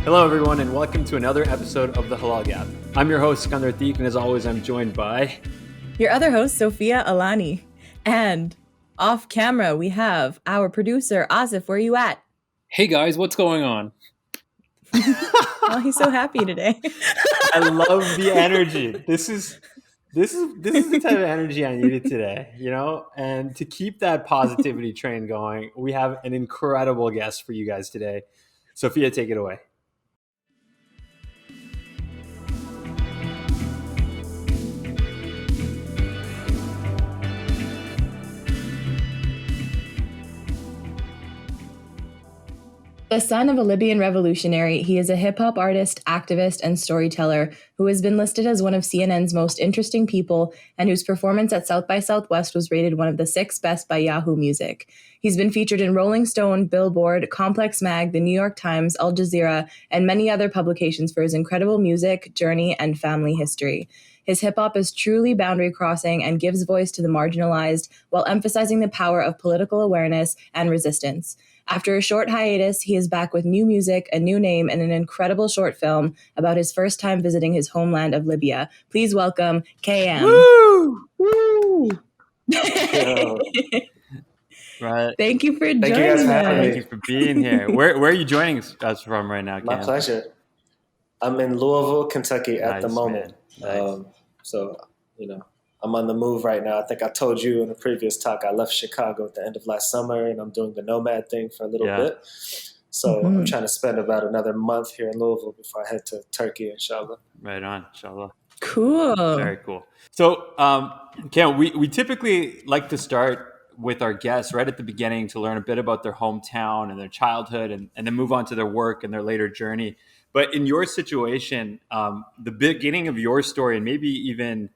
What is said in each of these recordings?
Hello, everyone, and welcome to another episode of the Halal Gap. I'm your host, Sikandar and as always, I'm joined by your other host, Sofia Alani. And off camera, we have our producer, Asif. Where are you at? Hey guys, what's going on? Oh, he's so happy today. I love the energy. This is the type of energy I needed today, and to keep that positivity train going, we have an incredible guest for you guys today. Sofia, take it away. The son of a Libyan revolutionary, he is a hip-hop artist, activist, and storyteller who has been listed as one of CNN's most interesting people and whose performance at South by Southwest was rated one of the 6 best by Yahoo Music. He's been featured in Rolling Stone, Billboard, Complex Mag, The New York Times, Al Jazeera, and many other publications for his incredible music, journey, and family history. His hip-hop is truly boundary-crossing and gives voice to the marginalized while emphasizing the power of political awareness and resistance. After a short hiatus, he is back with new music, a new name, and an incredible short film about his first time visiting his homeland of Libya. Please welcome Kayem. Woo! Woo! Right. Thank you for joining us. Thank you guys for having me. Thank you for being here. Where are you joining us from right now, Kayem? My pleasure. I'm in Louisville, Kentucky at the moment. Nice. I'm on the move right now. I think I told you in a previous talk, I left Chicago at the end of last summer, and I'm doing the nomad thing for a little bit. So I'm trying to spend about another month here in Louisville before I head to Turkey, inshallah. Right on, inshallah. Cool. Very cool. So, Kayem, we typically like to start with our guests right at the beginning to learn a bit about their hometown and their childhood and then move on to their work and their later journey. But in your situation, the beginning of your story, and maybe even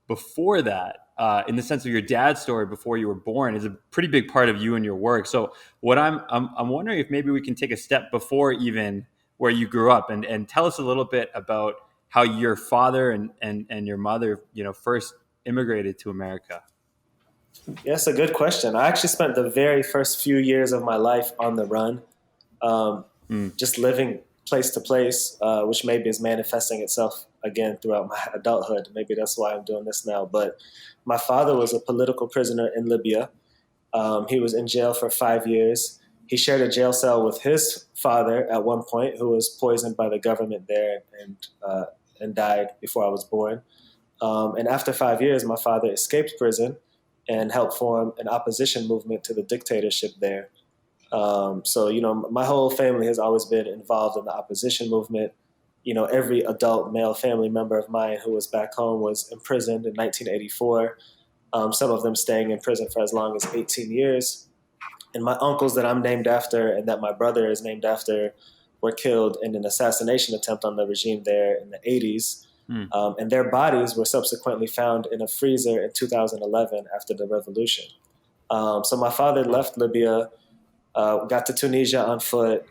before that, in the sense of your dad's story before you were born, is a pretty big part of you and your work. So what I'm wondering if maybe we can take a step before even where you grew up and tell us a little bit about how your father and your mother, first immigrated to America. Yes, a good question. I actually spent the very first few years of my life on the run, just living place to place, which maybe is manifesting itself again throughout my adulthood. Maybe that's why I'm doing this now. But my father was a political prisoner in Libya. He was in jail for 5 years. He shared a jail cell with his father at one point, who was poisoned by the government there and died before I was born. And after 5 years, my father escaped prison and helped form an opposition movement to the dictatorship there. So, my whole family has always been involved in the opposition movement. Every adult male family member of mine who was back home was imprisoned in 1984. Some of them staying in prison for as long as 18 years. And my uncles that I'm named after and that my brother is named after were killed in an assassination attempt on the regime there in the 80s. And their bodies were subsequently found in a freezer in 2011 after the revolution. So my father left Libya, got to Tunisia on foot,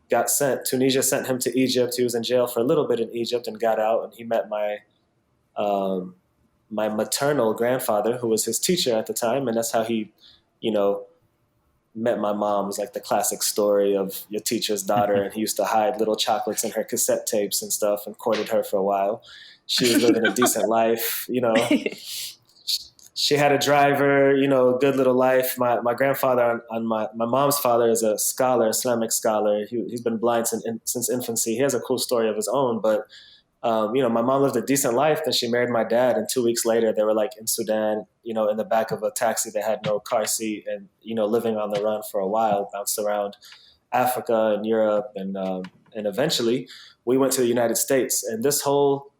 got sent. Tunisia sent him to Egypt. He was in jail for a little bit in Egypt and got out, and he met my maternal grandfather, who was his teacher at the time, and that's how he, met my mom. It was like the classic story of your teacher's daughter, and he used to hide little chocolates in her cassette tapes and stuff and courted her for a while. She was living a decent life, She had a driver, good little life. My grandfather on my mom's father is a scholar, Islamic scholar. He's been blind since infancy. He has a cool story of his own, but my mom lived a decent life. Then she married my dad, and 2 weeks later they were like in Sudan, in the back of a taxi. They had no car seat, and living on the run for a while, bounced around Africa and Europe, and eventually we went to the United States. And this whole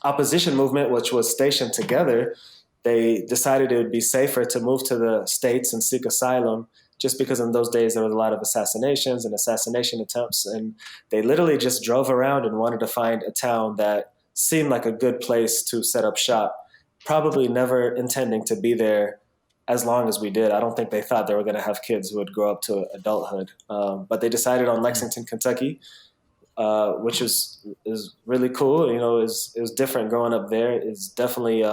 opposition movement, which was stationed together, they decided it would be safer to move to the States and seek asylum, just because in those days there was a lot of assassinations and assassination attempts. And they literally just drove around and wanted to find a town that seemed like a good place to set up shop, probably never intending to be there as long as we did. I don't think they thought they were going to have kids who would grow up to adulthood. But they decided on Lexington, Kentucky, which is really cool. It was different growing up there. It's definitely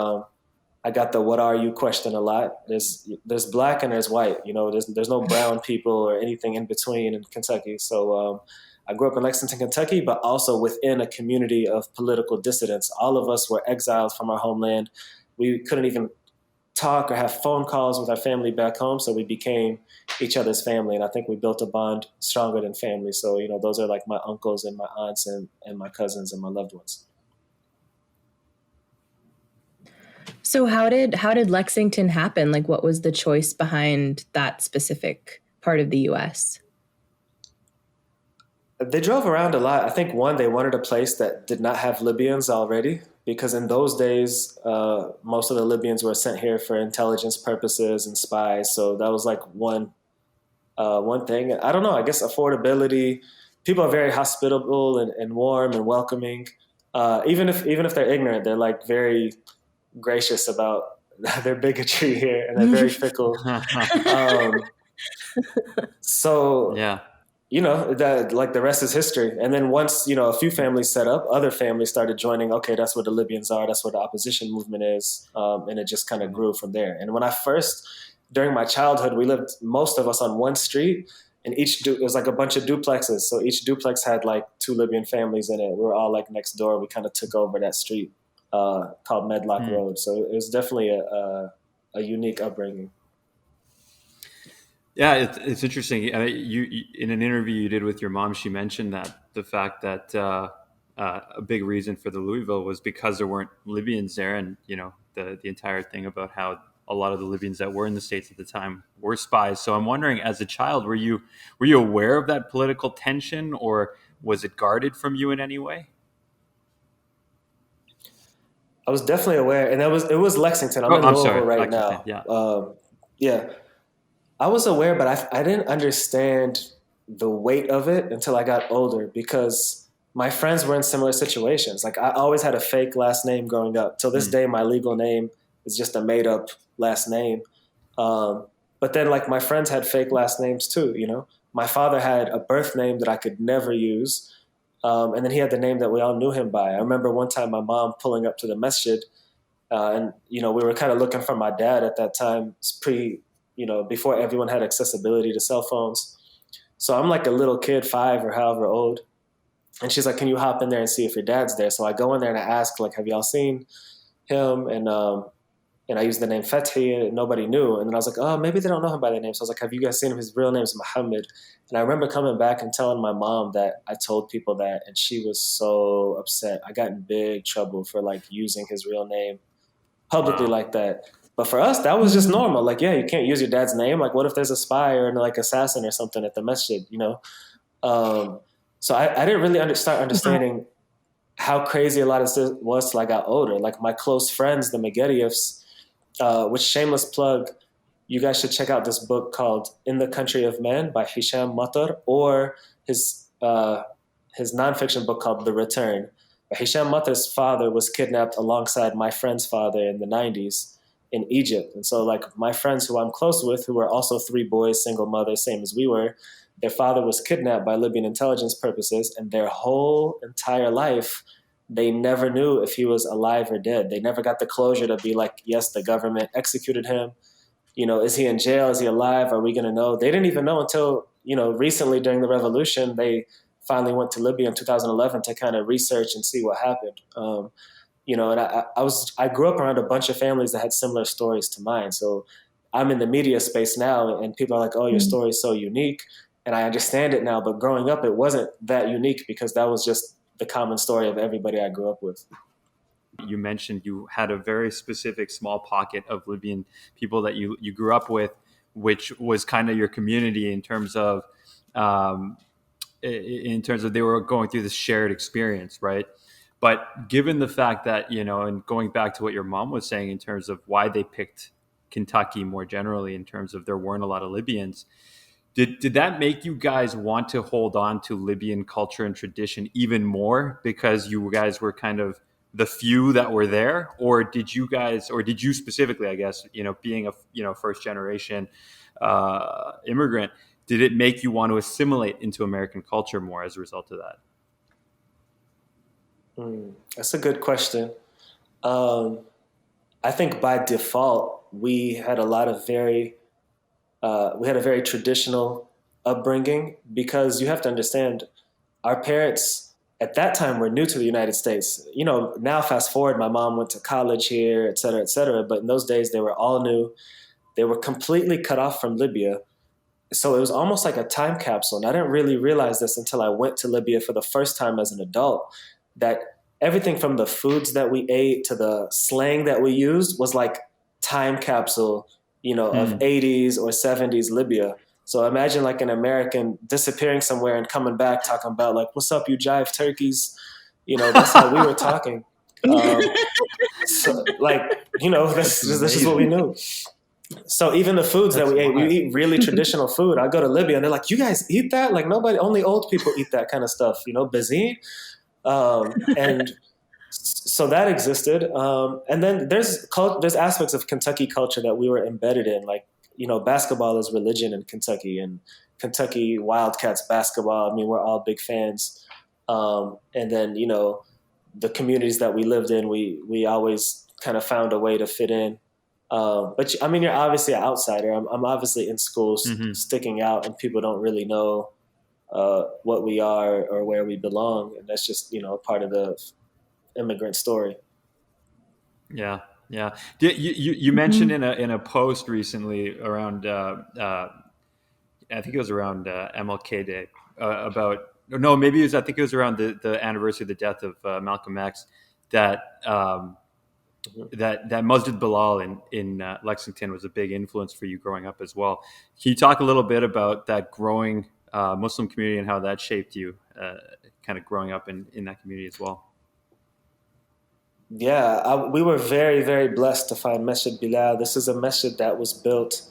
I got the "what are you" question a lot. There's black and there's white. There's no brown people or anything in between in Kentucky. So I grew up in Lexington, Kentucky, but also within a community of political dissidents. All of us were exiled from our homeland. We couldn't even talk or have phone calls with our family back home, so we became each other's family, and I think we built a bond stronger than family. So, those are like my uncles and my aunts and my cousins and my loved ones. So how did Lexington happen? Like, what was the choice behind that specific part of the U.S.? They drove around a lot. I think one, they wanted a place that did not have Libyans already, because in those days, most of the Libyans were sent here for intelligence purposes and spies. So that was like one thing. I don't know. I guess affordability. People are very hospitable and warm and welcoming. Even if they're ignorant, they're like very gracious about their bigotry here, and they're very fickle. So Yeah. that like the rest is history. And then once, a few families set up, other families started joining. Okay, that's what the Libyans are. That's what the opposition movement is. And it just kind of grew from there. And during my childhood, we lived, most of us, on one street, and it was like a bunch of duplexes. So each duplex had like 2 Libyan families in it. We were all like next door. We kind of took over that street called Medlock Road. So it was definitely a unique upbringing. Yeah, it's interesting. You in an interview you did with your mom, she mentioned that the fact that a big reason for the Louisville was because there weren't Libyans there, and the entire thing about how a lot of the Libyans that were in the States at the time were spies. So I'm wondering, as a child, were you aware of that political tension, or was it guarded from you in any way? I was definitely aware, and it was Lexington. I'm in Louisville right Lexington, now. Yeah. Yeah. I was aware, but I didn't understand the weight of it until I got older, because my friends were in similar situations. Like, I always had a fake last name growing up. Till this day, my legal name is just a made up last name. But then, like, my friends had fake last names too. My father had a birth name that I could never use. And then he had the name that we all knew him by. I remember one time my mom pulling up to the masjid, and we were kind of looking for my dad at that time. It's before everyone had accessibility to cell phones. So I'm like a little kid, 5 or however old. And she's like, can you hop in there and see if your dad's there? So I go in there and I ask, like, have y'all seen him? And I used the name Fethi, and nobody knew. And then I was like, oh, maybe they don't know him by that name. So I was like, have you guys seen him? His real name's Muhammad. And I remember coming back and telling my mom that I told people that, and she was so upset. I got in big trouble for like using his real name publicly like that. But for us, that was just normal. Like, yeah, you can't use your dad's name. Like, what if there's a spy or like assassin or something at the masjid, So I didn't really start understanding how crazy a lot of this was till I got older. Like, my close friends, the Megiddieffs, which, shameless plug, you guys should check out this book called In the Country of Men by Hisham Matar, or his nonfiction book called The Return. Hisham Matar's father was kidnapped alongside my friend's father in the 90s in Egypt. And so, like, my friends who I'm close with, who were also 3 boys, single mothers, same as we were, their father was kidnapped by Libyan intelligence purposes, and their whole entire life, they never knew if he was alive or dead. They never got the closure to be like, yes, the government executed him. Is he in jail? Is he alive? Are we going to know? They didn't even know until, recently during the revolution. They finally went to Libya in 2011 to kind of research and see what happened. And I grew up around a bunch of families that had similar stories to mine. So I'm in the media space now, and people are like, oh, your story is so unique. And I understand it now, but growing up, it wasn't that unique, because that was just the common story of everybody I grew up with. You mentioned you had a very specific small pocket of Libyan people that you grew up with, which was kind of your community in terms of they were going through this shared experience, right? But given the fact that, and going back to what your mom was saying in terms of why they picked Kentucky more generally, in terms of there weren't a lot of Libyans, did that make you guys want to hold on to Libyan culture and tradition even more because you guys were kind of the few that were there? Or did you specifically, I guess, being a first generation immigrant, did it make you want to assimilate into American culture more as a result of that? That's a good question. I think by default, we had a very traditional upbringing, because you have to understand, our parents at that time were new to the United States. You know, now fast forward, my mom went to college here, et cetera, et cetera. But in those days, they were all new. They were completely cut off from Libya. So it was almost like a time capsule. And I didn't really realize this until I went to Libya for the first time as an adult, that everything from the foods that we ate to the slang that we used was like time capsule, you know, of 80s or 70s Libya. So imagine like an American disappearing somewhere and coming back talking about like, what's up, you jive turkeys? You know, that's how we were talking. So, like, you know, this is what we knew. So even the foods that we ate, we eat really traditional food. I go to Libya and they're like, you guys eat that? Like nobody, only old people eat that kind of stuff, you know, bazine. And so that existed. And then there's aspects of Kentucky culture that we were embedded in. Like, you know, basketball is religion in Kentucky, and Kentucky Wildcats basketball. I mean, we're all big fans. And then, you know, the communities that we lived in, we always kind of found a way to fit in. But I mean, you're obviously an outsider. I'm obviously in school sticking out, and people don't really know what we are or where we belong. And that's just, you know, part of the immigrant story. Yeah. Yeah. You mentioned in a post recently around, I think it was around MLK Day, about, no, maybe it was, I think it was around the anniversary of the death of Malcolm X, that that Masjid Bilal in Lexington was a big influence for you growing up as well. Can you talk a little bit about that growing Muslim community and how that shaped you, kind of growing up in that community as well? Yeah, we were very, very blessed to find Masjid Bilal. This is a masjid that was built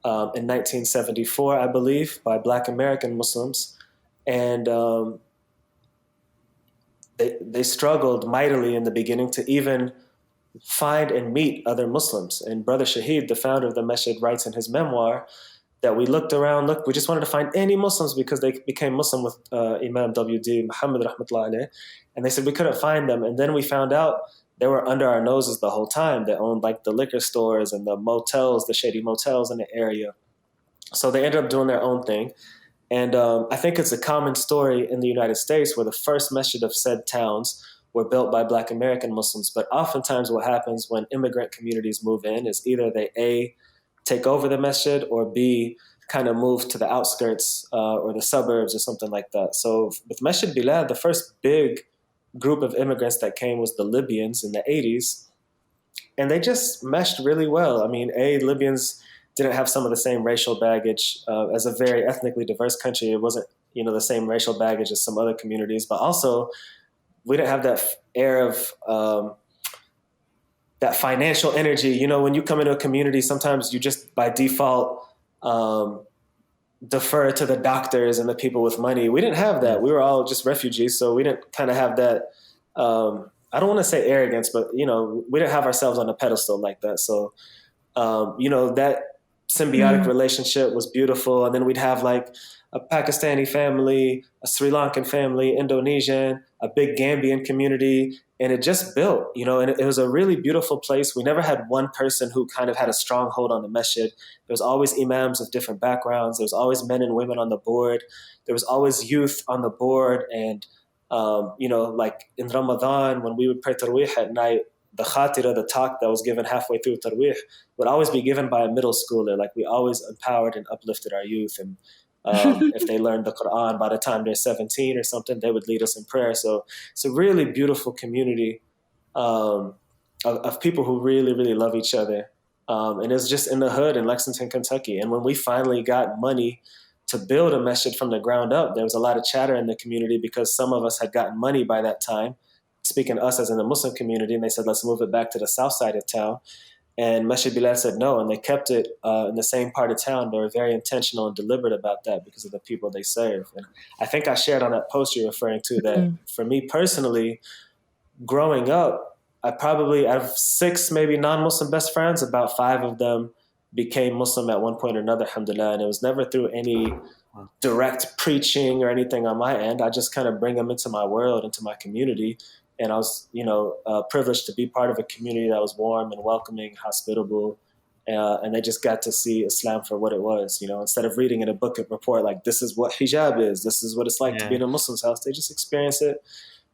in 1974, I believe, by Black American Muslims. And they struggled mightily in the beginning to even find and meet other Muslims. And Brother Shahid, the founder of the masjid, writes in his memoir that we looked around, we just wanted to find any Muslims because they became Muslim with Imam W.D. Muhammad rahmatullah alayh. And they said we couldn't find them. And then we found out they were under our noses the whole time. They owned like the liquor stores and the motels, the shady motels in the area. So they ended up doing their own thing. And I think it's a common story in the United States where the first masjid of said towns were built by Black American Muslims. But oftentimes what happens when immigrant communities move in is either they A, take over the masjid, or B, kind of move to the outskirts or the suburbs or something like that. So with Masjid Bilal, the first big group of immigrants that came was the Libyans in the 80s. And they just meshed really well. I mean, Libyans didn't have some of the same racial baggage. As a very ethnically diverse country, it wasn't, you know, the same racial baggage as some other communities. But also, we didn't have that air of that financial energy. You know, when you come into a community, sometimes you just by default defer to the doctors and the people with money. We didn't have that. We were all just refugees, so we didn't kind of have that. I don't want to say arrogance, but you know, we didn't have ourselves on a pedestal like that. So, you know, that symbiotic relationship was beautiful. And then we'd have like a Pakistani family, a Sri Lankan family, Indonesian, a big Gambian community. And it just built, you know, and it was a really beautiful place. We never had one person who kind of had a stronghold on the masjid. There was always imams of different backgrounds. There was always men and women on the board. There was always youth on the board. And, you know, like in Ramadan, when we would pray Tarweeh at night, the khatira, the talk that was given halfway through Tarweeh, would always be given by a middle schooler. Like we always empowered and uplifted our youth. And if they learned the Quran by the time they're 17 or something, they would lead us in prayer. So it's a really beautiful community of people who really, really love each other. And it was just in the hood in Lexington, Kentucky. And when we finally got money to build a masjid from the ground up, there was a lot of chatter in the community because some of us had gotten money by that time, speaking to us as in the Muslim community. And they said, let's move it back to the south side of town. And Masjid Bilal said no, and they kept it in the same part of town. They were very intentional and deliberate about that because of the people they serve. And I think I shared on that post you're referring to that for me personally, growing up, I have 6 maybe non-Muslim best friends. About 5 of them became Muslim at one point or another, alhamdulillah. And it was never through any direct preaching or anything on my end. I just kind of bring them into my world, into my community. And I was, you know, privileged to be part of a community that was warm and welcoming, hospitable, and they just got to see Islam for what it was. Instead of reading in a book report like this is what hijab is, this is what it's like to be in a Muslim's house, they just experienced it,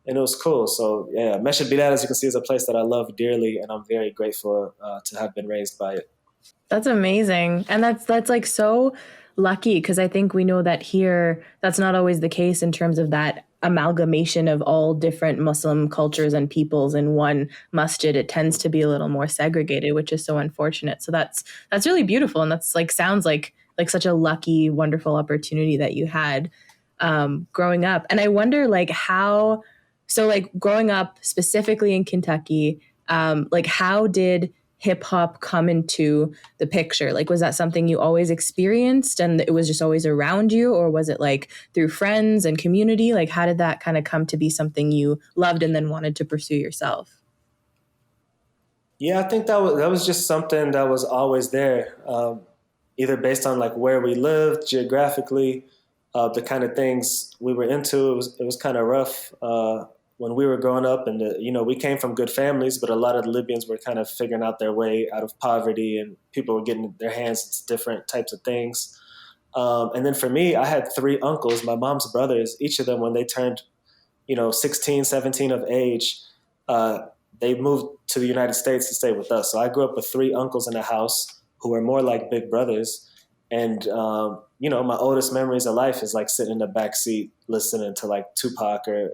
and it was cool. So yeah, Masjid Bilal, as you can see, is a place that I love dearly, and I'm very grateful to have been raised by it. That's amazing. And that's like so lucky, because I think we know that here that's not always the case in terms of that amalgamation of all different Muslim cultures and peoples in one masjid. It tends to be a little more segregated, which is so unfortunate. So that's really beautiful, and that's like sounds like such a lucky, wonderful opportunity that you had growing up. And I wonder like how, so like growing up specifically in Kentucky, like how did hip hop come into the picture? Like, was that something you always experienced and it was just always around you, or was it like through friends and community? Like, how did that kind of come to be something you loved and then wanted to pursue yourself? Yeah, I think that was just something that was always there, either based on like where we lived geographically, the kind of things we were into. It was kind of rough when we were growing up, and we came from good families, but a lot of the Libyans were kind of figuring out their way out of poverty, and people were getting their hands into different types of things. And then for me, I had 3 uncles, my mom's brothers. Each of them, when they turned 16, 17 of age, they moved to the United States to stay with us. So I grew up with 3 uncles in the house who were more like big brothers. And, my oldest memories of life is like sitting in the back seat listening to like Tupac or,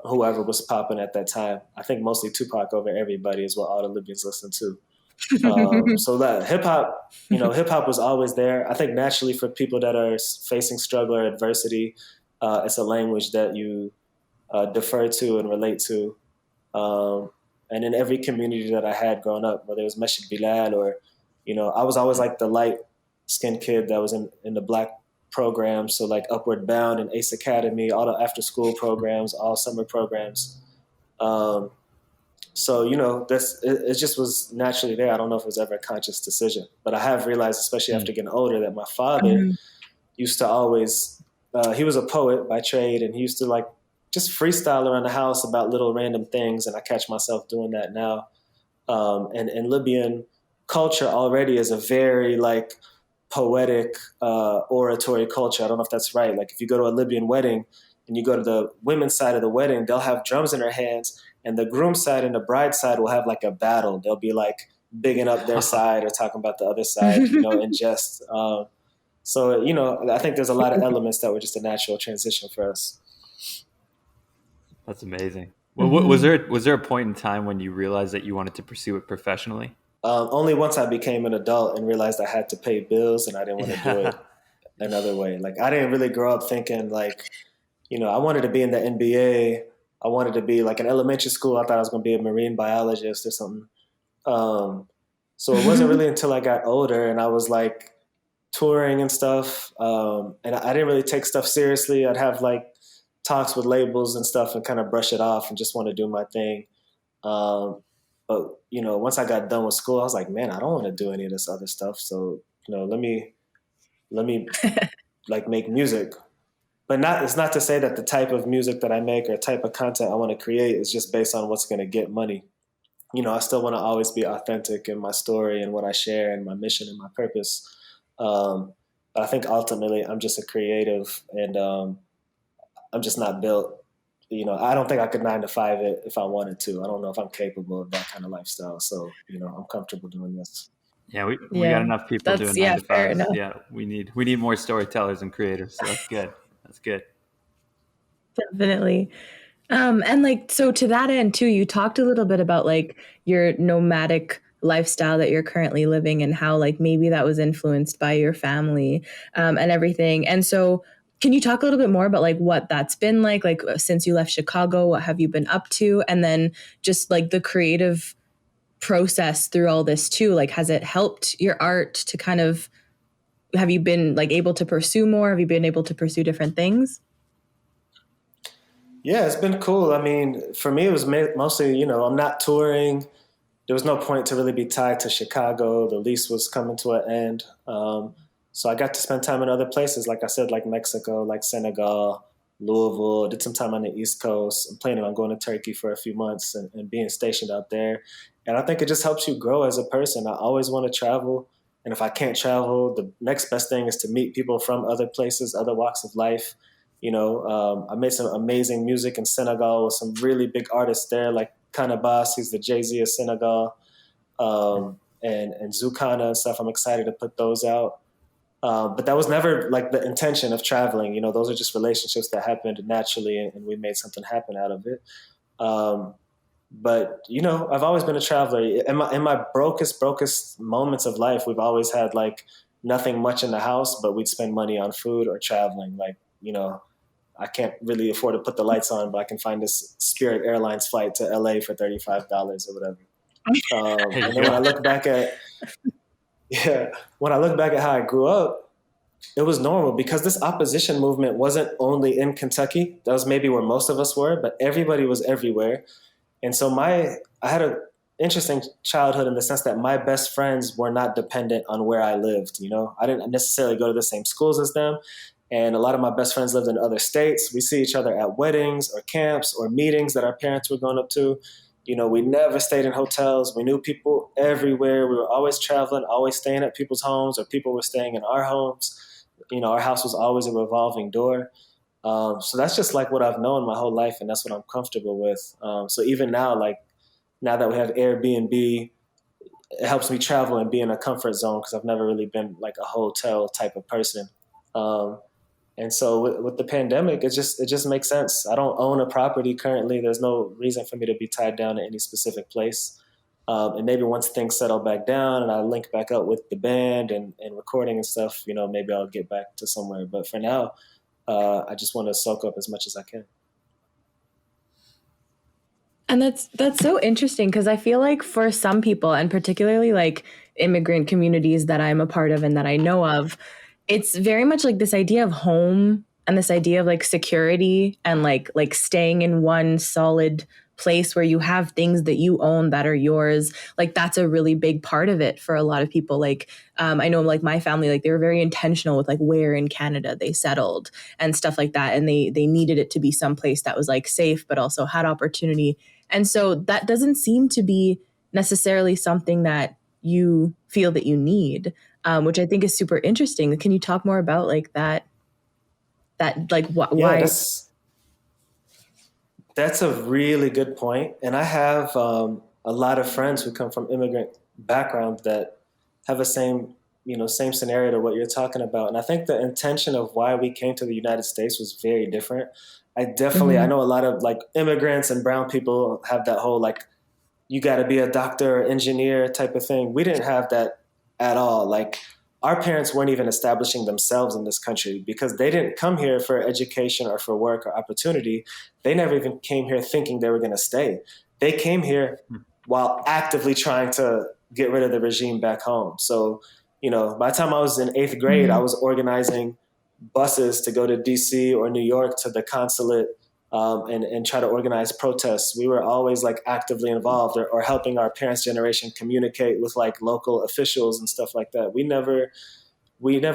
whoever was popping at that time. I think mostly Tupac over everybody is what all the Libyans listen to. So that hip hop was always there. I think naturally for people that are facing struggle or adversity, it's a language that you defer to and relate to. And in every community that I had growing up, whether it was Masjid Bilal or, I was always like the light skinned kid that was in the black programs. So like Upward Bound and Ace Academy, all the after school programs, all summer programs. So, it just was naturally there. I don't know if it was ever a conscious decision, but I have realized, especially after getting older, that my father used to always, he was a poet by trade, and he used to like just freestyle around the house about little random things. And I catch myself doing that now. And Libyan culture already is a very like poetic, oratory culture. I don't know if that's right. Like if you go to a Libyan wedding and you go to the women's side of the wedding, they'll have drums in their hands, and the groom side and the bride side will have like a battle. They'll be like bigging up their side or talking about the other side, in jest. So, I think there's a lot of elements that were just a natural transition for us. That's amazing. Well, was there a point in time when you realized that you wanted to pursue it professionally? Only once I became an adult and realized I had to pay bills and I didn't want to do it another way. Like I didn't really grow up thinking like, I wanted to be in the NBA. I wanted to be like in elementary school. I thought I was going to be a marine biologist or something. So it wasn't really until I got older and I was like touring and stuff. And I didn't really take stuff seriously. I'd have like talks with labels and stuff and kind of brush it off and just want to do my thing. But, once I got done with school, I was like, man, I don't want to do any of this other stuff. So, let me like make music. But it's not to say that the type of music that I make or type of content I want to create is just based on what's going to get money. I still want to always be authentic in my story and what I share and my mission and my purpose. But I think ultimately I'm just a creative, and I'm just not built. I don't think I could 9 to 5 it if I wanted to. I don't know if I'm capable of that kind of lifestyle. So, I'm comfortable doing this. Yeah, we got enough people doing 9 to 5. Yeah, we need more storytellers and creators. So that's good. That's good. Definitely. And like, so to that end too, you talked a little bit about like your nomadic lifestyle that you're currently living and how like maybe that was influenced by your family and everything. And so can you talk a little bit more about like what that's been like since you left Chicago, what have you been up to? And then just like the creative process through all this too, like has it helped your art to kind of, have you been like able to pursue more? Have you been able to pursue different things? Yeah, it's been cool. I mean, for me, it was mostly, I'm not touring. There was no point to really be tied to Chicago. The lease was coming to an end. So I got to spend time in other places, like I said, like Mexico, like Senegal, Louisville. Did some time on the East Coast. I'm planning on going to Turkey for a few months and being stationed out there. And I think it just helps you grow as a person. I always want to travel. And if I can't travel, the next best thing is to meet people from other places, other walks of life. I made some amazing music in Senegal with some really big artists there, like Kanabas, he's the Jay-Z of Senegal, and Zukana and stuff. I'm excited to put those out. But that was never like the intention of traveling. Those are just relationships that happened naturally, and we made something happen out of it. But I've always been a traveler. In my brokest moments of life, we've always had like nothing much in the house, but we'd spend money on food or traveling. Like, I can't really afford to put the lights on, but I can find this Spirit Airlines flight to LA for $35 or whatever. And then when I look back at how I grew up, it was normal because this opposition movement wasn't only in Kentucky. That was maybe where most of us were, but everybody was everywhere. And so I had an interesting childhood in the sense that my best friends were not dependent on where I lived. I didn't necessarily go to the same schools as them. And a lot of my best friends lived in other states. We see each other at weddings or camps or meetings that our parents were going up to. We never stayed in hotels. We knew people everywhere. We were always traveling, always staying at people's homes, or people were staying in our homes. Our house was always a revolving door. So that's just like what I've known my whole life, and that's what I'm comfortable with. So even now, like now that we have Airbnb, it helps me travel and be in a comfort zone because I've never really been like a hotel type of person. And so with the pandemic, it just makes sense. I don't own a property currently. There's no reason for me to be tied down to any specific place. And maybe once things settle back down and I link back up with the band and recording and stuff, maybe I'll get back to somewhere. But for now, I just want to soak up as much as I can. And that's so interesting because I feel like for some people, and particularly like immigrant communities that I'm a part of and that I know of, it's very much like this idea of home and this idea of like security and like staying in one solid place where you have things that you own that are yours. Like that's a really big part of it for a lot of people. Like I know like my family, like they were very intentional with like where in Canada they settled and stuff like that. And they needed it to be someplace that was like safe, but also had opportunity. And so that doesn't seem to be necessarily something that you feel that you need. Which I think is super interesting. Can you talk more about like that like why? That's a really good point. And I have a lot of friends who come from immigrant backgrounds that have a same scenario to what you're talking about. And I think the intention of why we came to the United States was very different. I know a lot of like immigrants and brown people have that whole like, you got to be a doctor or engineer type of thing. We didn't have that at all. Like our parents weren't even establishing themselves in this country because they didn't come here for education or for work or opportunity. They never even came here thinking they were going to stay. They came here while actively trying to get rid of the regime back home. So, by the time I was in 8th grade, I was organizing buses to go to DC or New York to the consulate and try to organize protests. We were always like actively involved or helping our parents' generation communicate with like local officials and stuff like that. We never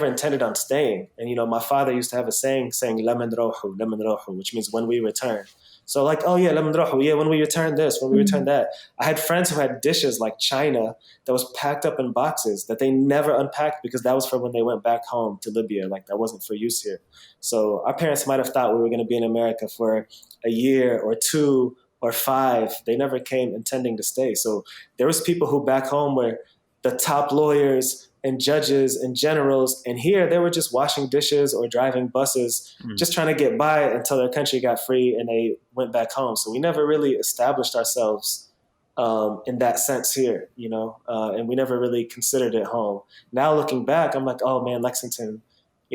intended on staying. And, my father used to have a saying "Laman rohu," which means when we return. So like, oh yeah, laman rohu, yeah, when we return this, when we return that. I had friends who had dishes like china that was packed up in boxes that they never unpacked because that was for when they went back home to Libya. Like that wasn't for use here. So our parents might have thought we were going to be in America for a year or 2 or 5. They never came intending to stay. So there was people who back home were the top lawyers and judges and generals. And here they were just washing dishes or driving buses, just trying to get by until their country got free and they went back home. So we never really established ourselves in that sense here, and we never really considered it home. Now looking back, I'm like, oh man, Lexington,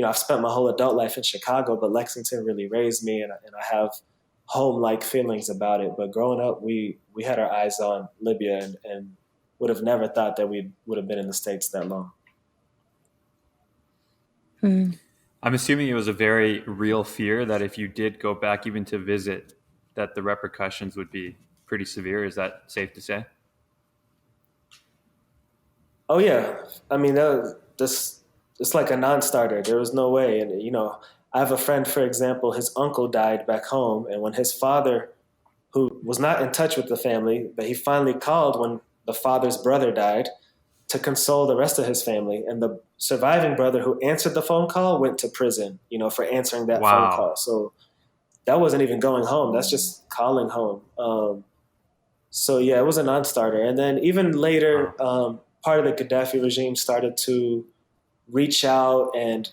I've spent my whole adult life in Chicago, but Lexington really raised me and I have home-like feelings about it. But growing up, we had our eyes on Libya and would have never thought that we would have been in the States that long. I'm assuming it was a very real fear that if you did go back even to visit, that the repercussions would be pretty severe. Is that safe to say? Oh yeah. I mean, it's like a non-starter. There was no way. And, I have a friend, for example, his uncle died back home. And when his father, who was not in touch with the family, but he finally called when the father's brother died, to console the rest of his family. And the surviving brother who answered the phone call went to prison, for answering that phone Wow. call. So that wasn't even going home. That's just calling home. So yeah, it was a non-starter. And then even later, part of the Gaddafi regime started to reach out, and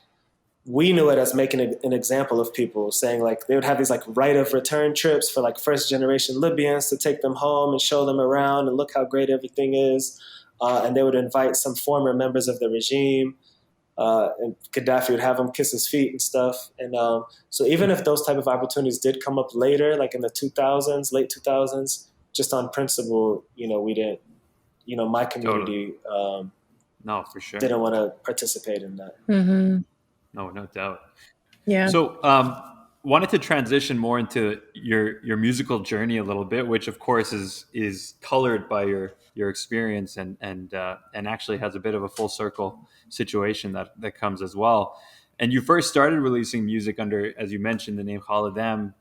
we knew it as making an example of people, saying like they would have these like right of return trips for like first generation Libyans to take them home and show them around and look how great everything is. And they would invite some former members of the regime, and Gaddafi would have them kiss his feet and stuff. And so even if those type of opportunities did come up later, like in the 2000s, late 2000s, just on principle, we didn't, my community No, for sure. didn't want to participate in that. Mm-hmm. No doubt. Yeah. So, wanted to transition more into your musical journey a little bit, which of course is colored by your experience and actually has a bit of a full circle situation that comes as well. And you first started releasing music under, as you mentioned, the name Halal Gap,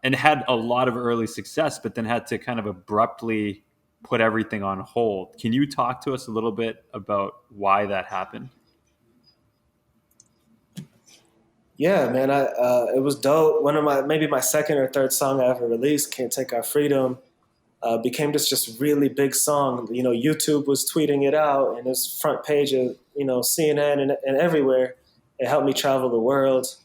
and had a lot of early success, but then had to kind of abruptly put everything on hold. Can you talk to us a little bit about why that happened? Yeah, man, it was dope. One of maybe my second or third song I ever released, "Can't Take Our Freedom," became this just really big song. YouTube was tweeting it out, and it was front page of CNN and everywhere. It helped me travel the world,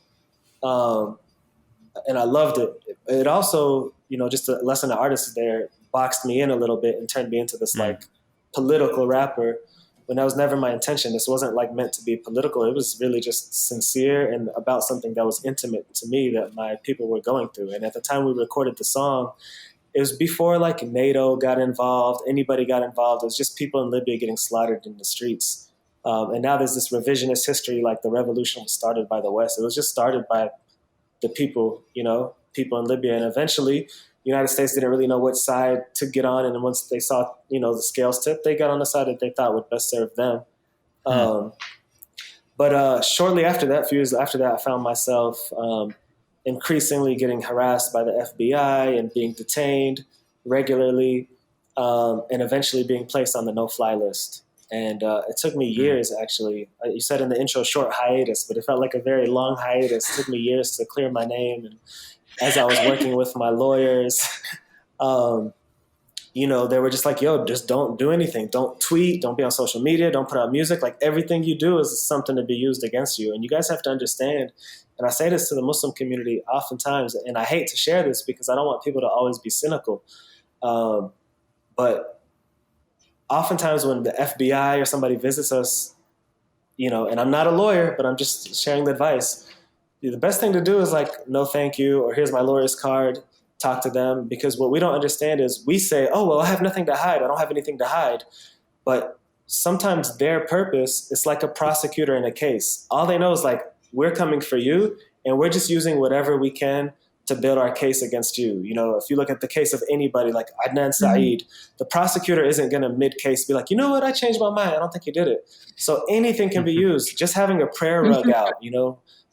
and I loved it. It also, just a lesson to artists there, boxed me in a little bit and turned me into this like political rapper, when that was never my intention. This wasn't like meant to be political. It was really just sincere and about something that was intimate to me that my people were going through. And at the time we recorded the song, it was before like NATO got involved, anybody got involved. It was just people in Libya getting slaughtered in the streets. And now there's this revisionist history, like the revolution was started by the West. It was just started by the people, people in Libya. And eventually the United States didn't really know which side to get on. And then once they saw, the scales tip, they got on the side that they thought would best serve them. But shortly after that, a few years after that, I found myself increasingly getting harassed by the FBI and being detained regularly, and eventually being placed on the no-fly list. And it took me years, actually. You said in the intro, short hiatus, but it felt like a very long hiatus. It took me years to clear my name. And as I was working with my lawyers, they were just like, yo, just don't do anything. Don't tweet. Don't be on social media. Don't put out music. Like everything you do is something to be used against you. And you guys have to understand, and I say this to the Muslim community oftentimes, and I hate to share this because I don't want people to always be cynical. But oftentimes when the FBI or somebody visits us, and I'm not a lawyer, but I'm just sharing the advice. The best thing to do is like, no, thank you, or here's my lawyer's card, talk to them. Because what we don't understand is we say, oh, well, I have nothing to hide. I don't have anything to hide. But sometimes their purpose is like a prosecutor in a case. All they know is like, we're coming for you, and we're just using whatever we can to build our case against you. If you look at the case of anybody like Adnan Saeed, the prosecutor isn't going to mid-case be like, you know what, I changed my mind. I don't think you did it. So anything can be used. Just having a prayer rug out,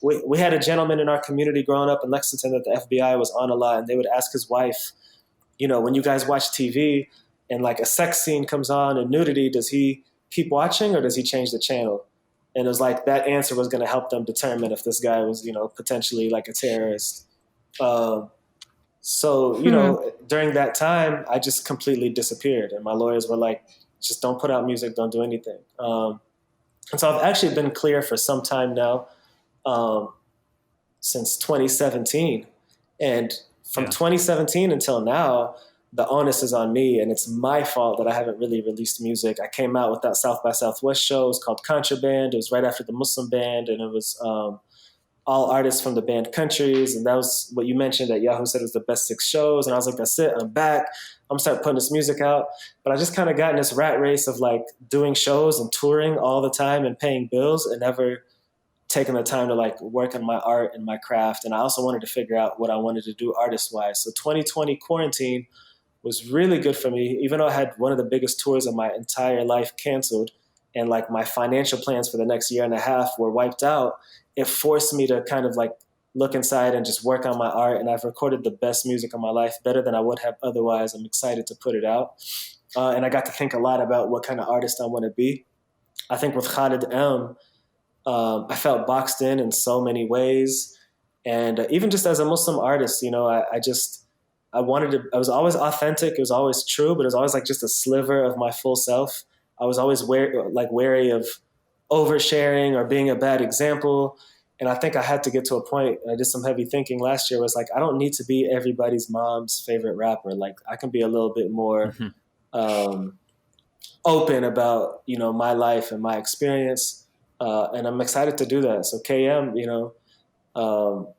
We had a gentleman in our community growing up in Lexington that the FBI was on a lot, and they would ask his wife, when you guys watch TV and like a sex scene comes on and nudity, does he keep watching or does he change the channel? And it was like that answer was going to help them determine if this guy was, potentially like a terrorist. So, during that time, I just completely disappeared. And my lawyers were like, just don't put out music, don't do anything. And so I've actually been clear for some time now, since 2017. And from 2017 until now, the onus is on me, and it's my fault that I haven't really released music. I came out with that South by Southwest show. It was called Contraband. It was right after the Muslim band, and it was all artists from the banned countries. And that was what you mentioned that Yahoo said was the best 6 shows. And I was like, that's it. I'm back. I'm gonna start putting this music out. But I just kind of got in this rat race of like doing shows and touring all the time and paying bills and never taking the time to like work on my art and my craft. And I also wanted to figure out what I wanted to do artist-wise. So 2020 quarantine was really good for me, even though I had one of the biggest tours of my entire life canceled and like my financial plans for the next year and a half were wiped out. It forced me to kind of like look inside and just work on my art. And I've recorded the best music of my life, better than I would have otherwise. I'm excited to put it out. And I got to think a lot about what kind of artist I want to be. I think with Khalid M, I felt boxed in so many ways. And even just as a Muslim artist, I wanted to, I was always authentic. It was always true, but it was always like just a sliver of my full self. I was always wary of oversharing or being a bad example. And I think I had to get to a point, and I did some heavy thinking last year, was like, I don't need to be everybody's mom's favorite rapper. Like, I can be a little bit more open about, my life and my experience. And I'm excited to do that. So KM,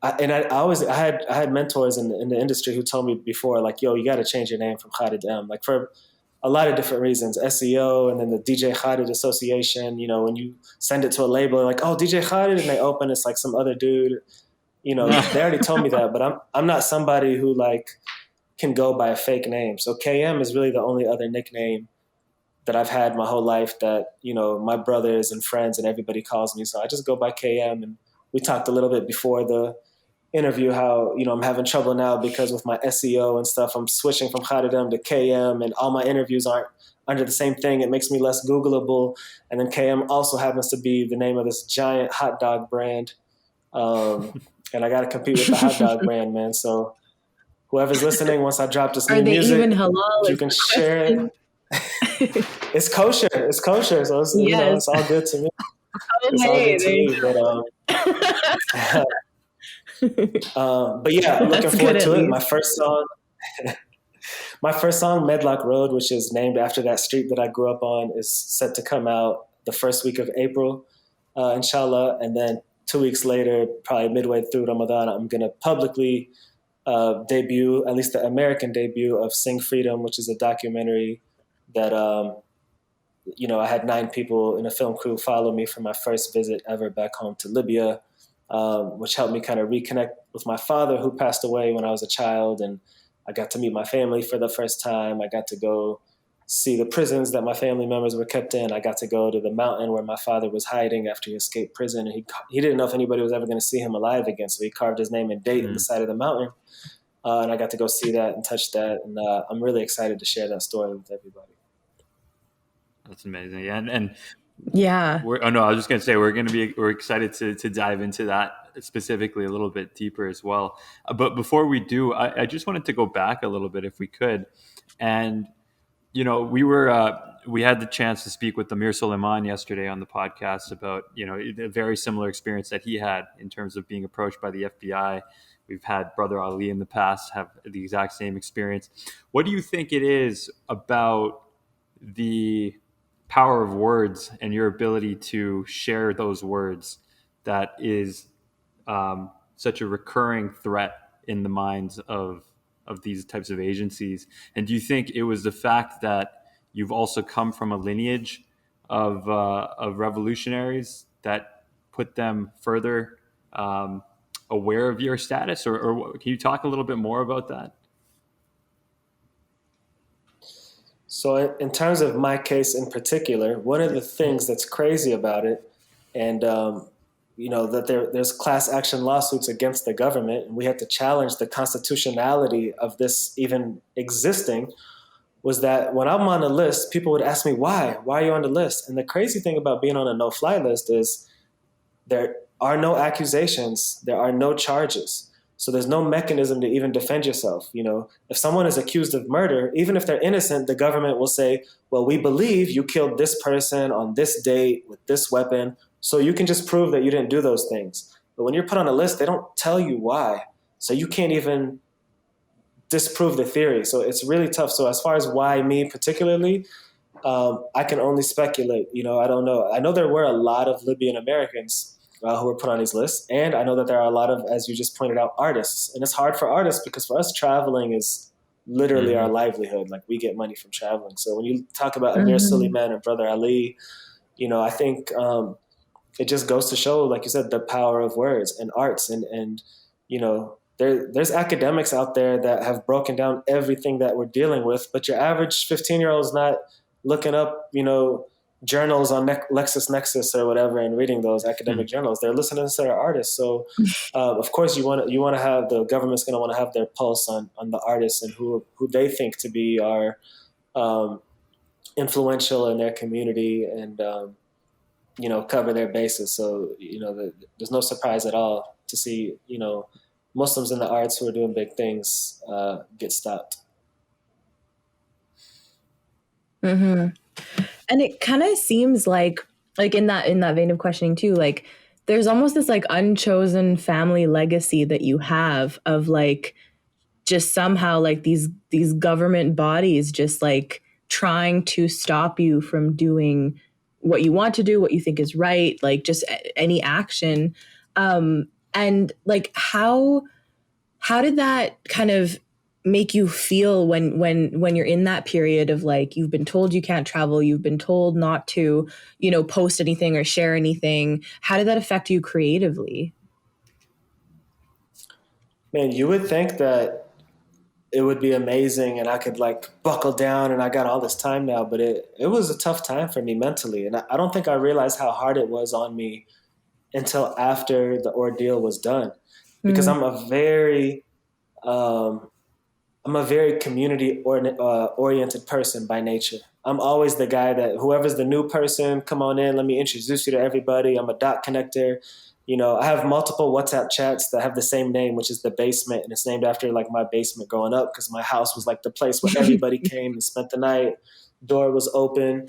I had mentors in the industry who told me before, like, yo, you got to change your name from Khalid M. Like, for a lot of different reasons, SEO, and then the DJ Khalid Association. When you send it to a label, like, oh, DJ Khalid, and they open, it's like some other dude. They already told me that, but I'm not somebody who like can go by a fake name. So KM is really the only other nickname that I've had my whole life that, my brothers and friends and everybody calls me. So I just go by KM. And we talked a little bit before the interview how, I'm having trouble now because with my SEO and stuff, I'm switching from Khalid M to KM, and all my interviews aren't under the same thing. It makes me less Googleable. And then KM also happens to be the name of this giant hot dog brand. And I got to compete with the hot dog brand, man. So whoever's listening, once I drop this new music, even halal? You can share it. It's kosher. It's kosher. So it's, Yes. It's all good to me. Oh, It's all good to me. But yeah, I'm looking forward to it. My first song, Medlock Road, which is named after that street that I grew up on, is set to come out the first week of April, inshallah. And then 2 weeks later, probably midway through Ramadan, I'm going to publicly debut, at least the American debut of Sing Freedom, which is a documentary that, I had 9 people in a film crew follow me for my first visit ever back home to Libya, which helped me kind of reconnect with my father, who passed away when I was a child. And I got to meet my family for the first time. I got to go see the prisons that my family members were kept in. I got to go to the mountain where my father was hiding after he escaped prison. And he didn't know if anybody was ever going to see him alive again. So he carved his name and date in the side of the mountain. And I got to go see that and touch that. And I'm really excited to share that story with everybody. That's amazing. Yeah. And yeah. I was just going to say, we're excited to dive into that specifically a little bit deeper as well. But before we do, I just wanted to go back a little bit if we could. And, we had the chance to speak with Amir Suleiman yesterday on the podcast about, a very similar experience that he had in terms of being approached by the FBI. We've had Brother Ali in the past have the exact same experience. What do you think it is about the power of words and your ability to share those words that is such a recurring threat in the minds of these types of agencies? And do you think it was the fact that you've also come from a lineage of revolutionaries that put them further aware of your status, or can you talk a little bit more about that? So in terms of my case in particular, one of the things that's crazy about it, and that there's class action lawsuits against the government, and we had to challenge the constitutionality of this even existing, was that when I'm on a list, people would ask me, why are you on the list? And the crazy thing about being on a no-fly list is there are no accusations, there are no charges. So there's no mechanism to even defend yourself. If someone is accused of murder, even if they're innocent, the government will say, well, we believe you killed this person on this date with this weapon, so you can just prove that you didn't do those things. But when you're put on a list, they don't tell you why. So you can't even disprove the theory. So it's really tough. So as far as why me particularly, I can only speculate. I don't know. I know there were a lot of Libyan-Americans who were put on these lists. And I know that there are a lot of, as you just pointed out, artists. And it's hard for artists because for us, traveling is literally our livelihood. Like, we get money from traveling. So when you talk about Amir Suleiman and Brother Ali, I think it just goes to show, like you said, the power of words and arts. And there's academics out there that have broken down everything that we're dealing with, but your average 15-year-old is not looking up, journals on LexisNexis or whatever and reading those academic journals. They're listening to their artists. So, of course, you want to have, the government's going to want to have their pulse on the artists and who they think to be our influential in their community and, cover their bases. So, there's no surprise at all to see, Muslims in the arts who are doing big things get stopped. Mm-hmm. And it kind of seems like in that vein of questioning too, like there's almost this like unchosen family legacy that you have of like just somehow like these government bodies just like trying to stop you from doing what you want to do, what you think is right, like just any action. And like how did that kind of make you feel when you're in that period of like you've been told you can't travel, you've been told not to, post anything or share anything? How did that affect you creatively? Man, you would think that it would be amazing and I could like buckle down and I got all this time now, but it was a tough time for me mentally. And I don't think I realized how hard it was on me until after the ordeal was done, because I'm a very community oriented person by nature. I'm always the guy that whoever's the new person, come on in, let me introduce you to everybody. I'm a dot connector. I have multiple WhatsApp chats that have the same name, which is The Basement, and it's named after like my basement growing up because my house was like the place where everybody came and spent the night. Door was open.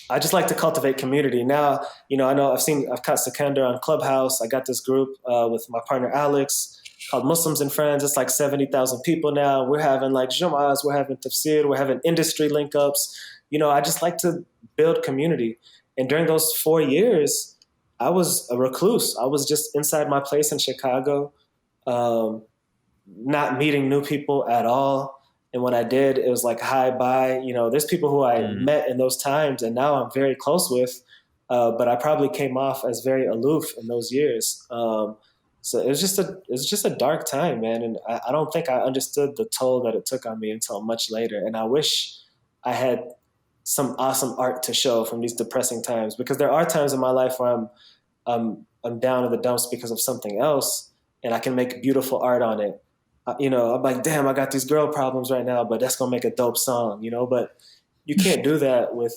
I just like to cultivate community. Now, I know I've caught Sikandar on Clubhouse. I got this group with my partner Alex called Muslims and Friends. It's like 70,000 people now. We're having like Jum'ahs, we're having tafsir, we're having industry link ups. I just like to build community. And during those 4 years, I was a recluse. I was just inside my place in Chicago, not meeting new people at all. And when I did, it was like, hi, bye. There's people who I met in those times and now I'm very close with, but I probably came off as very aloof in those years. So it was just a dark time, man. And I don't think I understood the toll that it took on me until much later. And I wish I had some awesome art to show from these depressing times, because there are times in my life where I'm down in the dumps because of something else and I can make beautiful art on it. I'm like, damn, I got these girl problems right now, but that's going to make a dope song, but you can't do that with,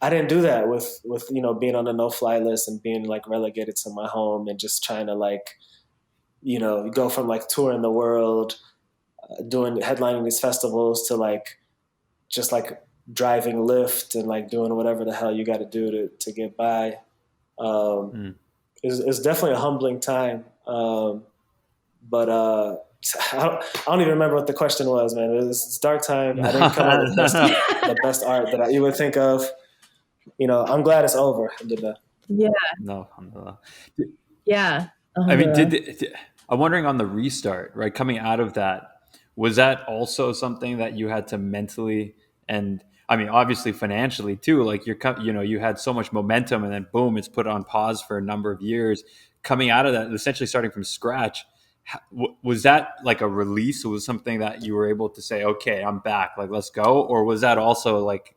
I didn't do that with, being on the no-fly list and being like relegated to my home and just trying to like, go from like touring the world, headlining these festivals to like, just like driving Lyft and like doing whatever the hell you got to do to get by. It's definitely a humbling time. But I don't even remember what the question was, man. It's dark time. I didn't come up with the best art that you would think of. I'm glad it's over. Yeah. No. Yeah. I mean, I'm wondering on the restart, right? Coming out of that, was that also something that you had to mentally, and I mean, obviously financially too, like you had so much momentum and then boom, it's put on pause for a number of years. Coming out of that, essentially starting from scratch, was that like a release? Was it something that you were able to say, okay, I'm back, like, let's go? Or was that also like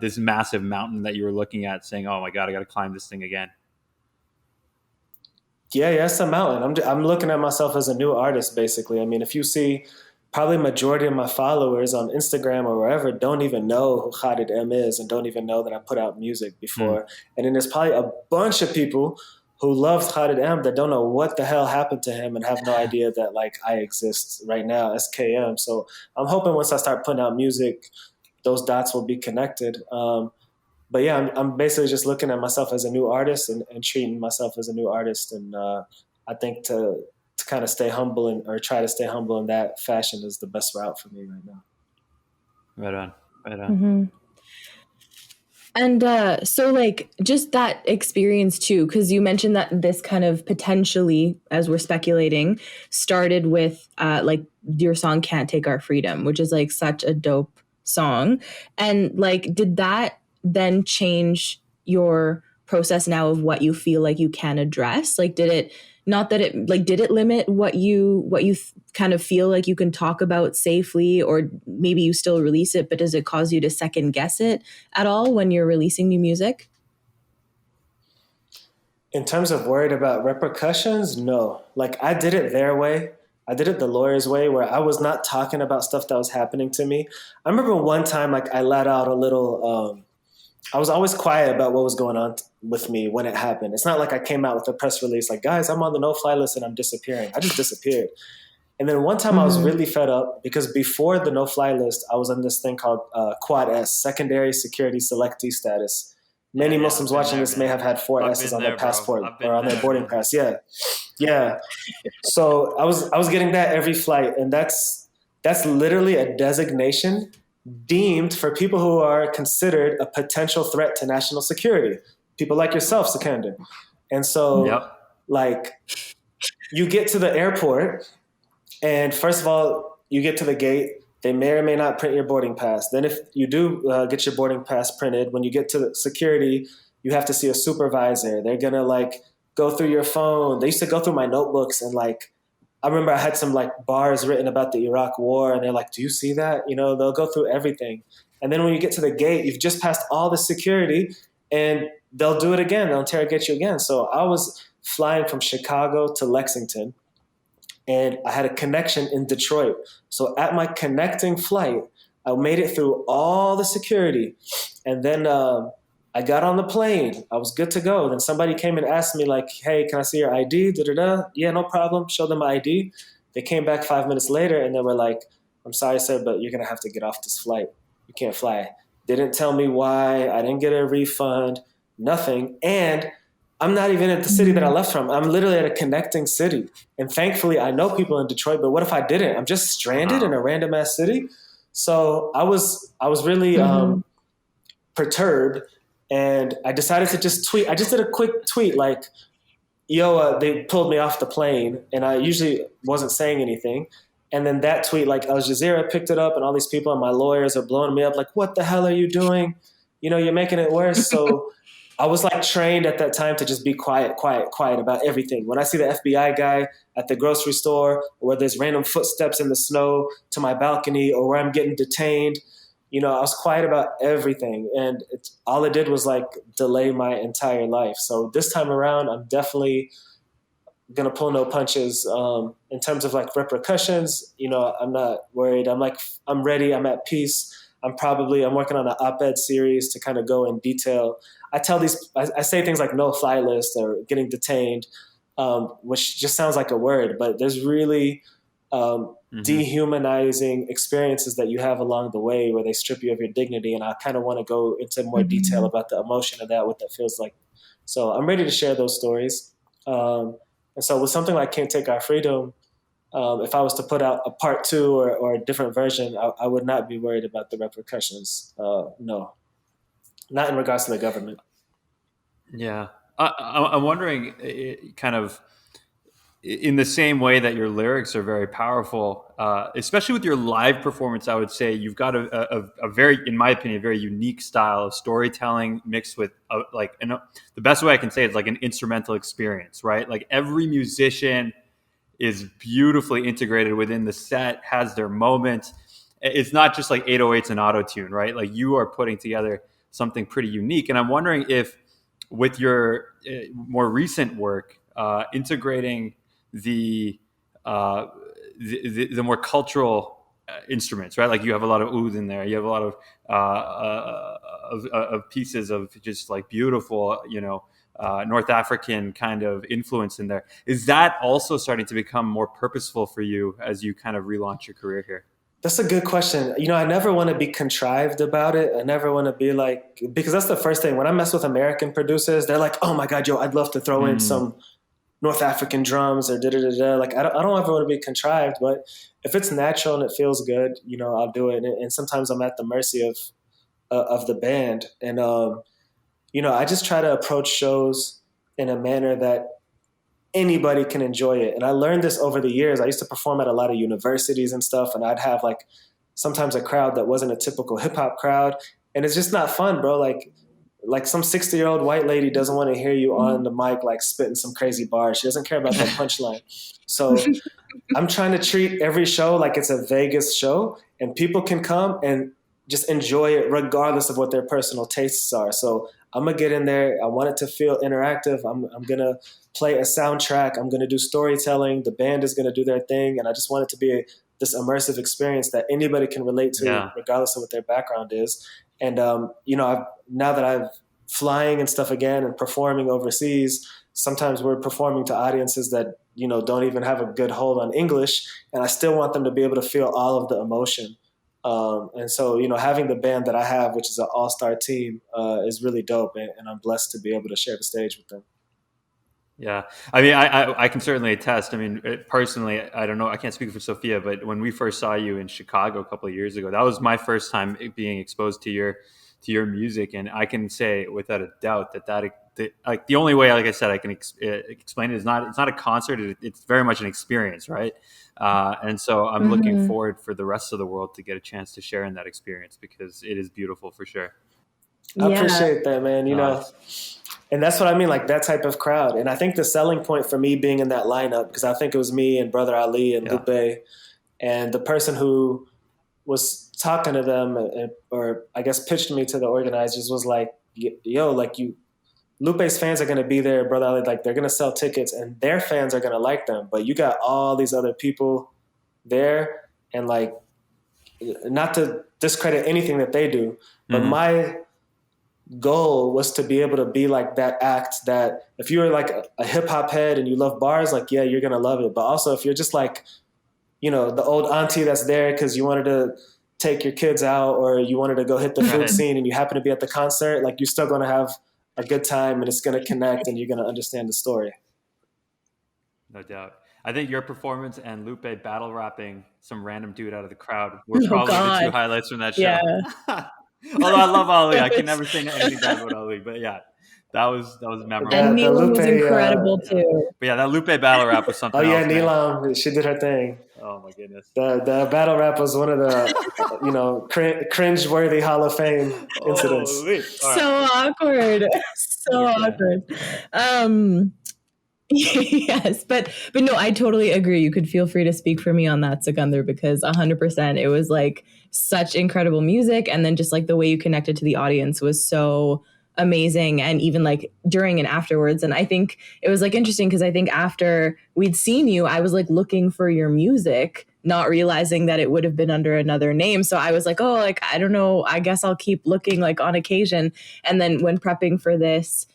this massive mountain that you were looking at saying, oh my God, I got to climb this thing again? Yeah, it's a mountain. I'm looking at myself as a new artist, basically. I mean, if you see, probably majority of my followers on Instagram or wherever don't even know who Khalid M is and don't even know that I put out music before. And then there's probably a bunch of people who loved Khalid M that don't know what the hell happened to him and have no idea that like I exist right now as Kayem. So I'm hoping once I start putting out music, those dots will be connected. But yeah, I'm basically just looking at myself as a new artist and treating myself as a new artist. And I think to kind of stay humble or try to stay humble in that fashion is the best route for me right now. Right on. Mm-hmm. And so like just that experience too, because you mentioned that this kind of potentially, as we're speculating, started with like your song Can't Take Our Freedom, which is like such a dope song. And like, did that then change your process now of what you feel like you can address? Like, did it limit what you kind of feel like you can talk about safely, or maybe you still release it, but does it cause you to second guess it at all when you're releasing new music? In terms of worried about repercussions, no. Like I did it their way. I did it the lawyer's way, where I was not talking about stuff that was happening to me. I remember one time, like, I let out a little, I was always quiet about what was going on with me when it happened. It's not like I came out with a press release like, guys, I'm on the no-fly list and I'm disappearing. I just disappeared. And then one time I was really fed up because before the no-fly list, I was on this thing called Quad S, Secondary Security Selectee Status. Many Muslims watching this may have had 4 S's on their passport or on their boarding pass. Yeah. Yeah. So I was getting that every flight. And that's literally a designation deemed for people who are considered a potential threat to national security. People like yourself, Sikandar. And so like you get to the airport and first of all, you get to the gate. They may or may not print your boarding pass. Then if you do get your boarding pass printed, when you get to the security, you have to see a supervisor. They're going to like go through your phone. They used to go through my notebooks and like, I remember I had some like bars written about the Iraq war and they're like, do you see that? You know, they'll go through everything. And then when you get to the gate, you've just passed all the security and they'll do it again. They'll interrogate you again. So I was flying from Chicago to Lexington. And I had a connection in Detroit. So at my connecting flight, I made it through all the security. And then I got on the plane. I was good to go. Then somebody came and asked me like, hey, can I see your ID? Da-da-da. Yeah, no problem. Show them my ID. They came back 5 minutes later and they were like, I'm sorry, sir, but you're going to have to get off this flight. You can't fly. They didn't tell me why. I didn't get a refund, nothing. And I'm not even at the city that I left from. I'm literally at a connecting city. And thankfully, I know people in Detroit, but what if I didn't? I'm just stranded in a random ass city. So I was really perturbed. And I decided to just tweet. I just did a quick tweet like, yo, they pulled me off the plane. And I usually wasn't saying anything. And then that tweet, like Al Jazeera picked it up and all these people and my lawyers are blowing me up like, what the hell are you doing? You know, you're making it worse. So I was like trained at that time to just be quiet about everything. When I see the FBI guy at the grocery store or where there's random footsteps in the snow to my balcony or where I'm getting detained, you know, I was quiet about everything. And all it did was like delay my entire life. So this time around, I'm definitely going to pull no punches. In terms of like repercussions, you know, I'm not worried. I'm ready. I'm at peace. I'm working on an op-ed series to kind of go in detail. I say things like no fly list or getting detained, which just sounds like a word, but there's really dehumanizing experiences that you have along the way where they strip you of your dignity. And I kind of want to go into more detail about the emotion of that, what that feels like. So I'm ready to share those stories. And so with something like Can't Take Our Freedom, if I was to put out a part 2 or a different version, I would not be worried about the repercussions. No. Not in regards to the government. Yeah. I'm wondering, kind of in the same way that your lyrics are very powerful, especially with your live performance, I would say you've got a very, in my opinion, a very unique style of storytelling mixed with the best way I can say it is like an instrumental experience, right? Like every musician is beautifully integrated within the set, has their moment. It's not just like 808s and auto-tune, right? Like you are putting together something pretty unique. And I'm wondering if with your more recent work, integrating the more cultural instruments, right? Like you have a lot of oud in there. You have a lot of pieces of just like beautiful, North African kind of influence in there. Is that also starting to become more purposeful for you as you kind of relaunch your career here? That's a good question. I never want to be contrived about it. I never want to be like, because that's the first thing. When I mess with American producers, they're like, oh my God, yo, I'd love to throw in some North African drums or da-da-da-da. Like, I don't ever want to be contrived, but if it's natural and it feels good, I'll do it. And sometimes I'm at the mercy of the band. And, I just try to approach shows in a manner that anybody can enjoy it. And I learned this over the years. I used to perform at a lot of universities and stuff, and I'd have like sometimes a crowd that wasn't a typical hip hop crowd. And it's just not fun, bro. Like some 60-year-old white lady doesn't want to hear you on the mic, like spitting some crazy bars. She doesn't care about that punchline. So I'm trying to treat every show like it's a Vegas show, and people can come and just enjoy it regardless of what their personal tastes are. So I'm going to get in there. I want it to feel interactive. I'm going to play a soundtrack. I'm going to do storytelling. The band is going to do their thing. And I just want it to be this immersive experience that anybody can relate to, regardless of what their background is. And, now that I've flying and stuff again and performing overseas, sometimes we're performing to audiences that, don't even have a good hold on English. And I still want them to be able to feel all of the emotion. And so, having the band that I have, which is an all-star team, is really dope. And I'm blessed to be able to share the stage with them. Yeah. I mean, I can certainly attest. I mean, personally, I don't know, I can't speak for Sophia, but when we first saw you in Chicago a couple of years ago, that was my first time being exposed to your music. And I can say without a doubt that like the only way, like I said, I can explain it is it's not a concert. It's very much an experience. Right. And so I'm looking forward for the rest of the world to get a chance to share in that experience, because it is beautiful for sure. I appreciate that, man. And that's what I mean, like that type of crowd. And I think the selling point for me being in that lineup, because I think it was me and Brother Ali and Lupe, and the person who was talking to them, or I guess pitched me to the organizers, was like, yo, like Lupe's fans are going to be there, Brother Ali, like they're going to sell tickets and their fans are going to like them. But you got all these other people there, and like, not to discredit anything that they do, but my goal was to be able to be like that act that if you're like a hip hop head and you love bars, like, yeah, you're going to love it. But also if you're just like, the old auntie that's there because you wanted to take your kids out or you wanted to go hit the food scene and you happen to be at the concert, like you're still going to have a good time and it's going to connect and you're going to understand the story. No doubt. I think your performance and Lupe battle rapping some random dude out of the crowd were probably the two highlights from that show. Yeah. Although I love Ali, I can never say anything bad about Ali, but yeah, that was memorable. And Neelam was incredible too. But yeah, that Lupe battle rap was something. Oh yeah, else, Neelam, she did her thing. Oh my goodness. The battle rap was one of the cringe-worthy Hall of Fame incidents. So awkward. So awkward. Yes, but no, I totally agree. You could feel free to speak for me on that, Sikandar, because 100% it was like such incredible music. And then just like the way you connected to the audience was so amazing. And even like during and afterwards. And I think it was like interesting because I think after we'd seen you, I was like looking for your music, not realizing that it would have been under another name. So I was like, oh, like, I don't know, I guess I'll keep looking like on occasion. And then when prepping for this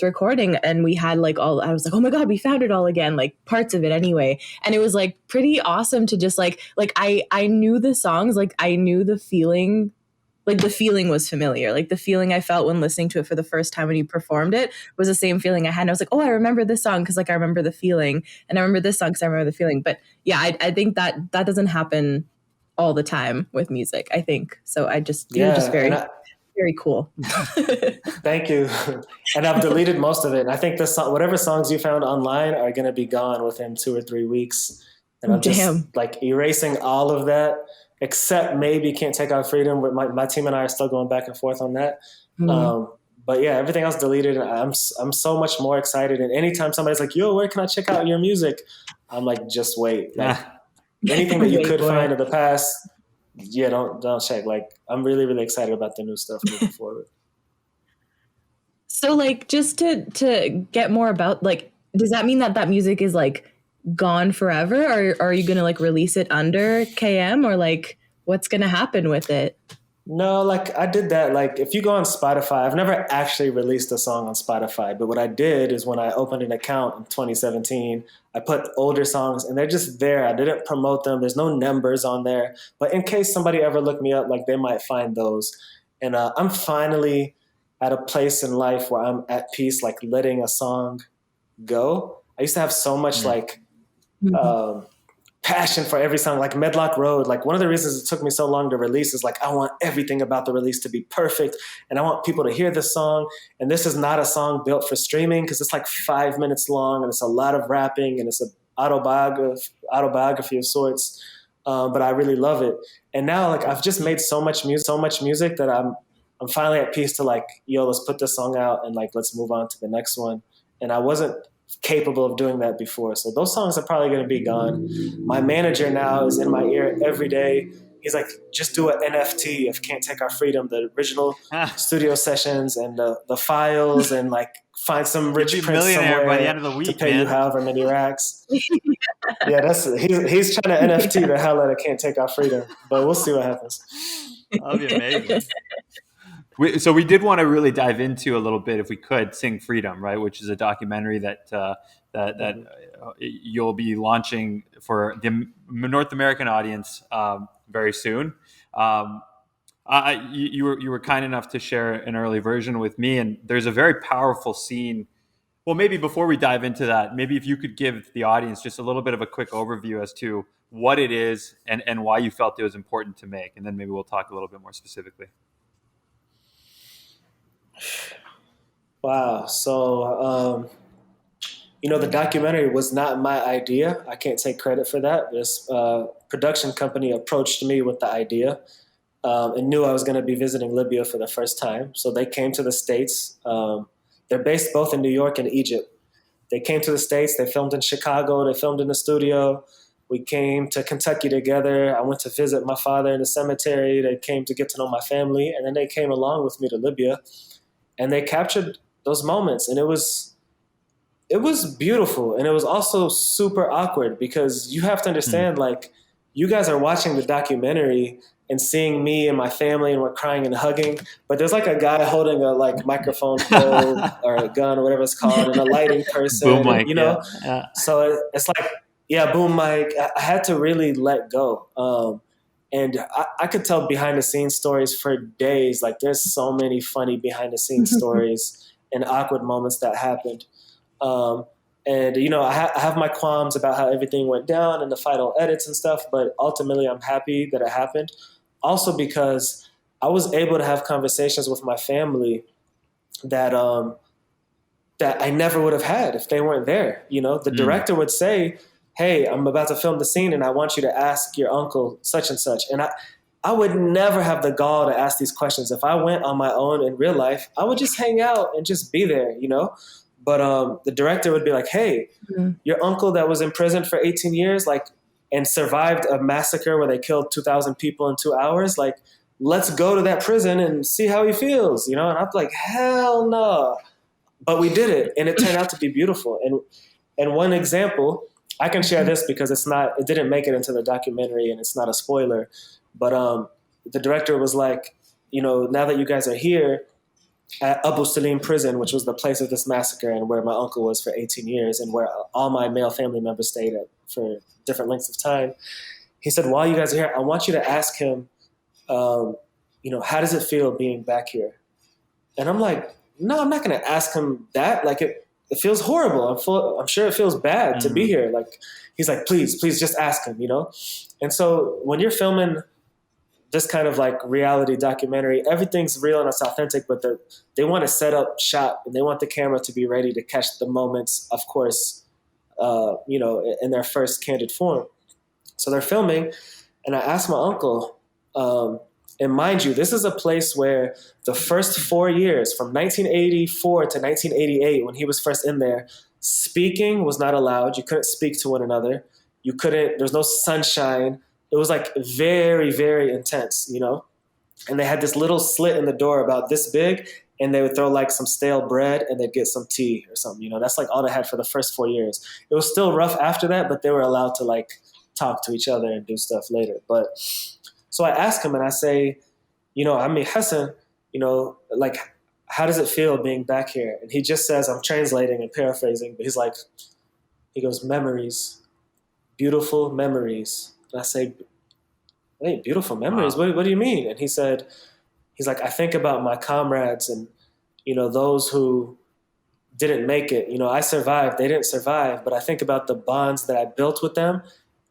recording and we had like I was like, oh my God, we found it all again, like parts of it anyway. And it was like pretty awesome to just like I knew the songs, like I knew the feeling, like the feeling was familiar. Like the feeling I felt when listening to it for the first time when you performed it was the same feeling I had. And I was like, oh, I remember this song because like I remember the feeling, and I remember this song because I remember the feeling. But yeah, I think that doesn't happen all the time with music, I think. So I just, you're just very cool. Thank you. And I've deleted most of it. And I think whatever songs you found online are going to be gone within 2 or 3 weeks. And I'm just like erasing all of that, except maybe Can't Take Our Freedom. With my team and I are still going back and forth on that. But yeah, everything else deleted. I'm so much more excited. And anytime somebody's like, yo, where can I check out your music? I'm like, just wait. Like anything that you could find in the past, yeah, don't check. Like, I'm really, really excited about the new stuff moving forward. So, like, just to get more about, like, does that mean that music is like gone forever, or are you gonna like release it under KM, or like what's gonna happen with it? No, like I did that. Like if you go on Spotify, I've never actually released a song on Spotify, but what I did is when I opened an account in 2017, I put older songs and they're just there. I didn't promote them. There's no numbers on there, but in case somebody ever looked me up, like they might find those. And I'm finally at a place in life where I'm at peace, like letting a song go. I used to have so much passion for every song, like Medlock Road. Like one of the reasons it took me so long to release is like I want everything about the release to be perfect, and I want people to hear this song. And this is not a song built for streaming because it's like 5 minutes long and it's a lot of rapping and it's an autobiography of sorts. But I really love it. And now like I've just made so much music that I'm finally at peace to like, yo, let's put this song out and like let's move on to the next one. And I wasn't capable of doing that before. So those songs are probably going to be gone. My manager now is in my ear every day. he's like, just do an NFT of Can't Take Our Freedom, the original studio sessions and the files, and like find some rich You'll be prince millionaire by the somewhere end of the week, to pay man. you however many racks. Yeah, he's trying to NFT the hell out of Can't Take Our Freedom, but we'll see what happens. That'll be amazing. So we did want to really dive into a little bit, if we could, Sing Freedom, right, which is a documentary that you'll be launching for the North American audience very soon. You were kind enough to share an early version with me, and there's a very powerful scene. Well, maybe before we dive into that, maybe if you could give the audience just a little bit of a quick overview as to what it is and why you felt it was important to make, and then maybe we'll talk a little bit more specifically. Wow. So, the documentary was not my idea. I can't take credit for that. This production company approached me with the idea and knew I was going to be visiting Libya for the first time. So they came to the States. They're based both in New York and Egypt. They came to the States. They filmed in Chicago. They filmed in the studio. We came to Kentucky together. I went to visit my father in the cemetery. They came to get to know my family. And then they came along with me to Libya. And they captured those moments. And it was beautiful. And it was also super awkward because you have to understand, like, you guys are watching the documentary and seeing me and my family, and we're crying and hugging. But there's like a guy holding a microphone pole or a gun or whatever it's called, and a lighting person. Boom mic, and, yeah. So it's like, yeah, boom mic. I had to really let go. And I could tell behind the scenes stories for days. Like, there's so many funny behind the scenes stories and awkward moments that happened. I have my qualms about how everything went down and the final edits and stuff, but ultimately I'm happy that it happened. Also because I was able to have conversations with my family that I never would have had if they weren't there. The director would say, hey, I'm about to film the scene and I want you to ask your uncle such and such. And I would never have the gall to ask these questions. If I went on my own in real life, I would just hang out and just be there, But the director would be like, hey, your uncle that was in prison for 18 years, and survived a massacre where they killed 2,000 people in 2 hours, let's go to that prison and see how he feels, And I'm like, hell no. But we did it, and it turned out to be beautiful. And one example, I can share this because it didn't make it into the documentary and it's not a spoiler. But the director was like, now that you guys are here at Abu Salim prison, which was the place of this massacre and where my uncle was for 18 years and where all my male family members stayed at for different lengths of time. He said, while you guys are here, I want you to ask him, how does it feel being back here? And I'm like, no, I'm not going to ask him that. It feels horrible. I'm sure it feels bad to be here. He's like, please just ask him, And so when you're filming this kind of reality documentary, everything's real and it's authentic, but they want to set up shot and they want the camera to be ready to catch the moments, of course, in their first candid form. So they're filming, and I asked my uncle, and mind you, this is a place where the first 4 years, from 1984 to 1988, when he was first in there, speaking was not allowed. You couldn't speak to one another. There's no sunshine. It was very, very intense, And they had this little slit in the door about this big, and they would throw some stale bread and they'd get some tea or something, That's all they had for the first 4 years. It was still rough after that, but they were allowed to talk to each other and do stuff later. But so I ask him and I say, Hassan, how does it feel being back here? And he just says, I'm translating and paraphrasing, but he goes, memories, beautiful memories. And I say, wait, beautiful memories? Wow. What do you mean? And he's like, I think about my comrades and, those who didn't make it. I survived, they didn't survive, but I think about the bonds that I built with them.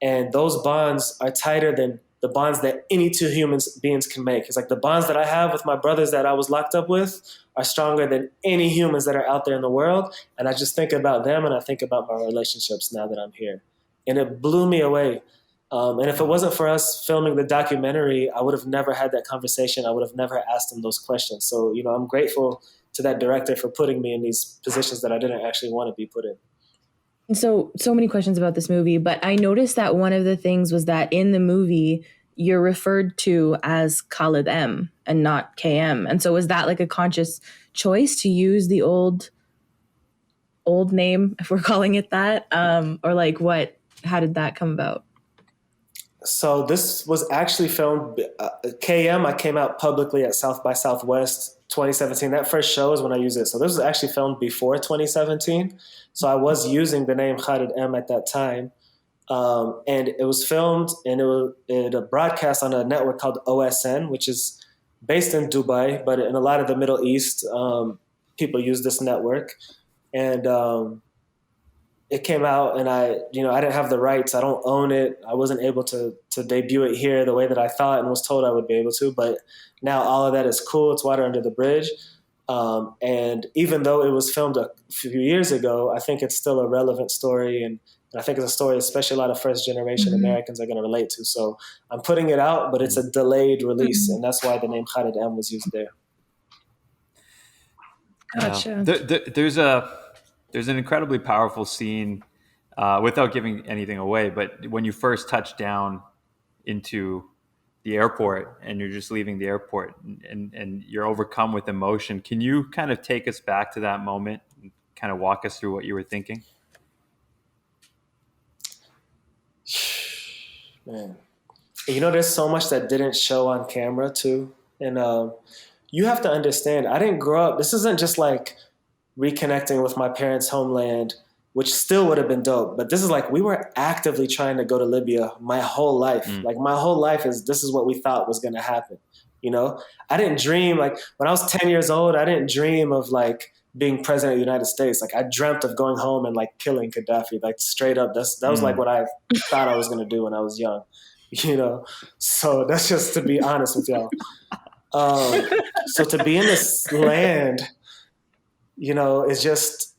And those bonds are tighter than the bonds that any two human beings can make. It's the bonds that I have with my brothers that I was locked up with are stronger than any humans that are out there in the world. And I just think about them and I think about my relationships now that I'm here. And it blew me away. And if it wasn't for us filming the documentary, I would have never had that conversation. I would have never asked him those questions. So, I'm grateful to that director for putting me in these positions that I didn't actually want to be put in. So many questions about this movie, but I noticed that one of the things was that in the movie, you're referred to as Khalid M and not KM. And so was that like a conscious choice to use the old name, if we're calling it that? Or like how did that come about? So this was actually filmed, KM, I came out publicly at South by Southwest 2017. That first show is when I used it. So this was actually filmed before 2017. So I was using the name Khalid M at that time. And it was filmed and it broadcast on a network called OSN, which is based in Dubai, but in a lot of the Middle East, people use this network. And it came out, and I didn't have the rights. I don't own it. I wasn't able to debut it here the way that I thought and was told I would be able to. But now all of that is cool. It's water under the bridge. And even though it was filmed a few years ago, I think it's still a relevant story. And I think it's a story especially a lot of first generation Americans are going to relate to. So I'm putting it out, but it's a delayed release. And that's why the name Khalid M was used there. Gotcha. There's an incredibly powerful scene, without giving anything away, but when you first touch down into the airport and you're just leaving the airport and you're overcome with emotion, can you kind of take us back to that moment and kind of walk us through what you were thinking? Man, there's so much that didn't show on camera too. And you have to understand, I didn't grow up, this isn't just like reconnecting with my parents' homeland, which still would have been dope. But this is like, we were actively trying to go to Libya my whole life. Like my whole life this is what we thought was going to happen. I didn't dream, like when I was 10 years old, I didn't dream of like being president of the United States. Like I dreamt of going home and like killing Gaddafi, like straight up. That was like what I thought I was going to do when I was young, So that's just to be honest with y'all. So to be in this land, it's just,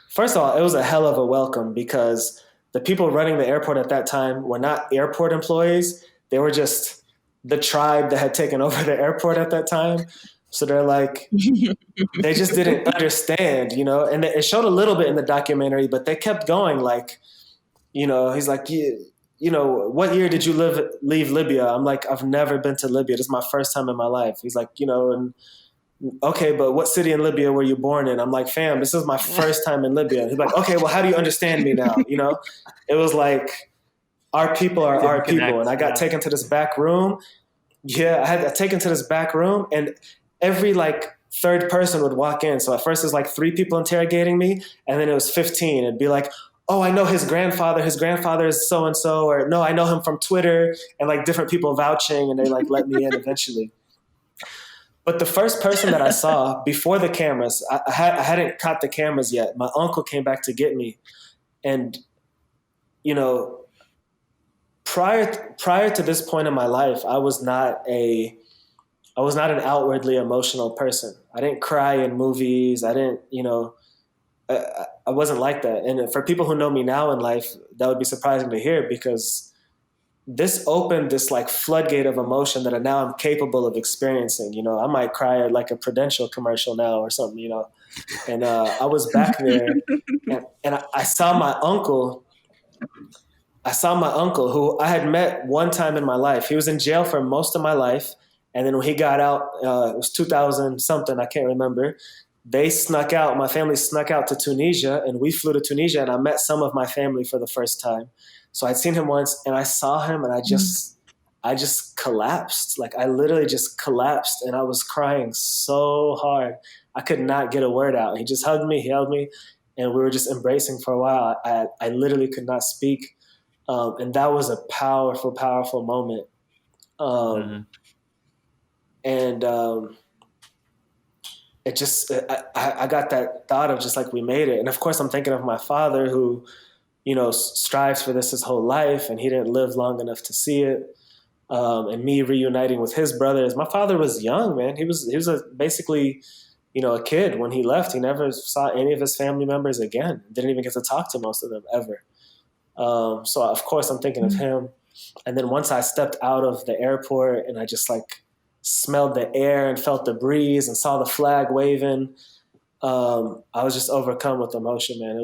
first of all, it was a hell of a welcome because the people running the airport at that time were not airport employees. They were just the tribe that had taken over the airport at that time. So they're like, they just didn't understand, and it showed a little bit in the documentary, but they kept going like, he's like, what year did you leave Libya? I'm like, I've never been to Libya. This is my first time in my life. He's like, and okay, but what city in Libya were you born in? I'm like, fam, this is my first time in Libya. He's like, okay, well, how do you understand me now? It was like, our people are our people. And I got taken to this back room. Yeah, I got taken to this back room, and every like third person would walk in. So at first it was like 3 people interrogating me, and then it was 15. It'd be like, oh, I know his grandfather is so-and-so, or no, I know him from Twitter, and like different people vouching, and they like let me in eventually. But the first person that I saw before the cameras, I hadn't caught the cameras yet. My uncle came back to get me. And, prior to this point in my life, I was not an outwardly emotional person. I didn't cry in movies. I didn't, I wasn't like that. And for people who know me now in life, that would be surprising to hear because this opened this like floodgate of emotion that now I'm capable of experiencing. I might cry at like a Prudential commercial now or something, and I was back there and I saw my uncle who I had met one time in my life. He was in jail for most of my life. And then when he got out, it was 2000 something, I can't remember. My family snuck out to Tunisia, and we flew to Tunisia, and I met some of my family for the first time. So I'd seen him once, and I saw him, and I just collapsed. Like I literally just collapsed, and I was crying so hard. I could not get a word out. He just hugged me, he held me, and we were just embracing for a while. I literally could not speak. And that was a powerful, powerful moment. And it just, I got that thought of just like, we made it. And of course I'm thinking of my father who, strives for this his whole life, and he didn't live long enough to see it. And me reuniting with his brothers. My father was young, man. He was basically, a kid when he left. He never saw any of his family members again. Didn't even get to talk to most of them ever. So of course I'm thinking of him. And then once I stepped out of the airport and I just like smelled the air and felt the breeze and saw the flag waving, I was just overcome with emotion, man.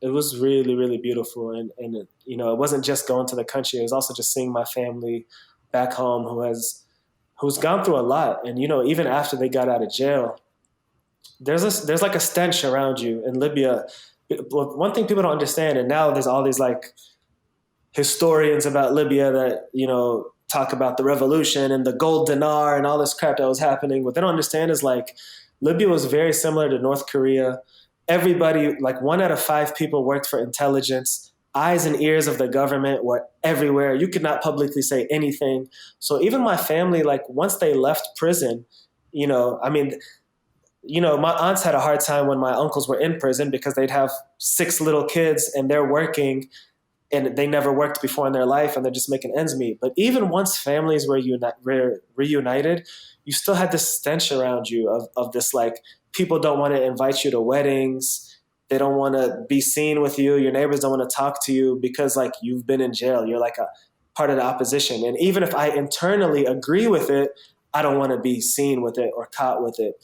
it was really, really beautiful. And it, it wasn't just going to the country. It was also just seeing my family back home who's gone through a lot. And, even after they got out of jail, there's like a stench around you in Libya. One thing people don't understand, and now there's all these like historians about Libya that, talk about the revolution and the gold dinar and all this crap that was happening. What they don't understand is like Libya was very similar to North Korea. Everybody, like 1 out of 5 people worked for intelligence. Eyes and ears of the government were everywhere. You could not publicly say anything. So even my family, like once they left prison, my aunts had a hard time when my uncles were in prison because they'd have 6 little kids and they're working and they never worked before in their life and they're just making ends meet. But even once families were reunited, you still had this stench around you of this, like, people don't want to invite you to weddings. They don't want to be seen with you. Your neighbors don't want to talk to you because, like, you've been in jail. You're like a part of the opposition. And even if I internally agree with it, I don't want to be seen with it or caught with it.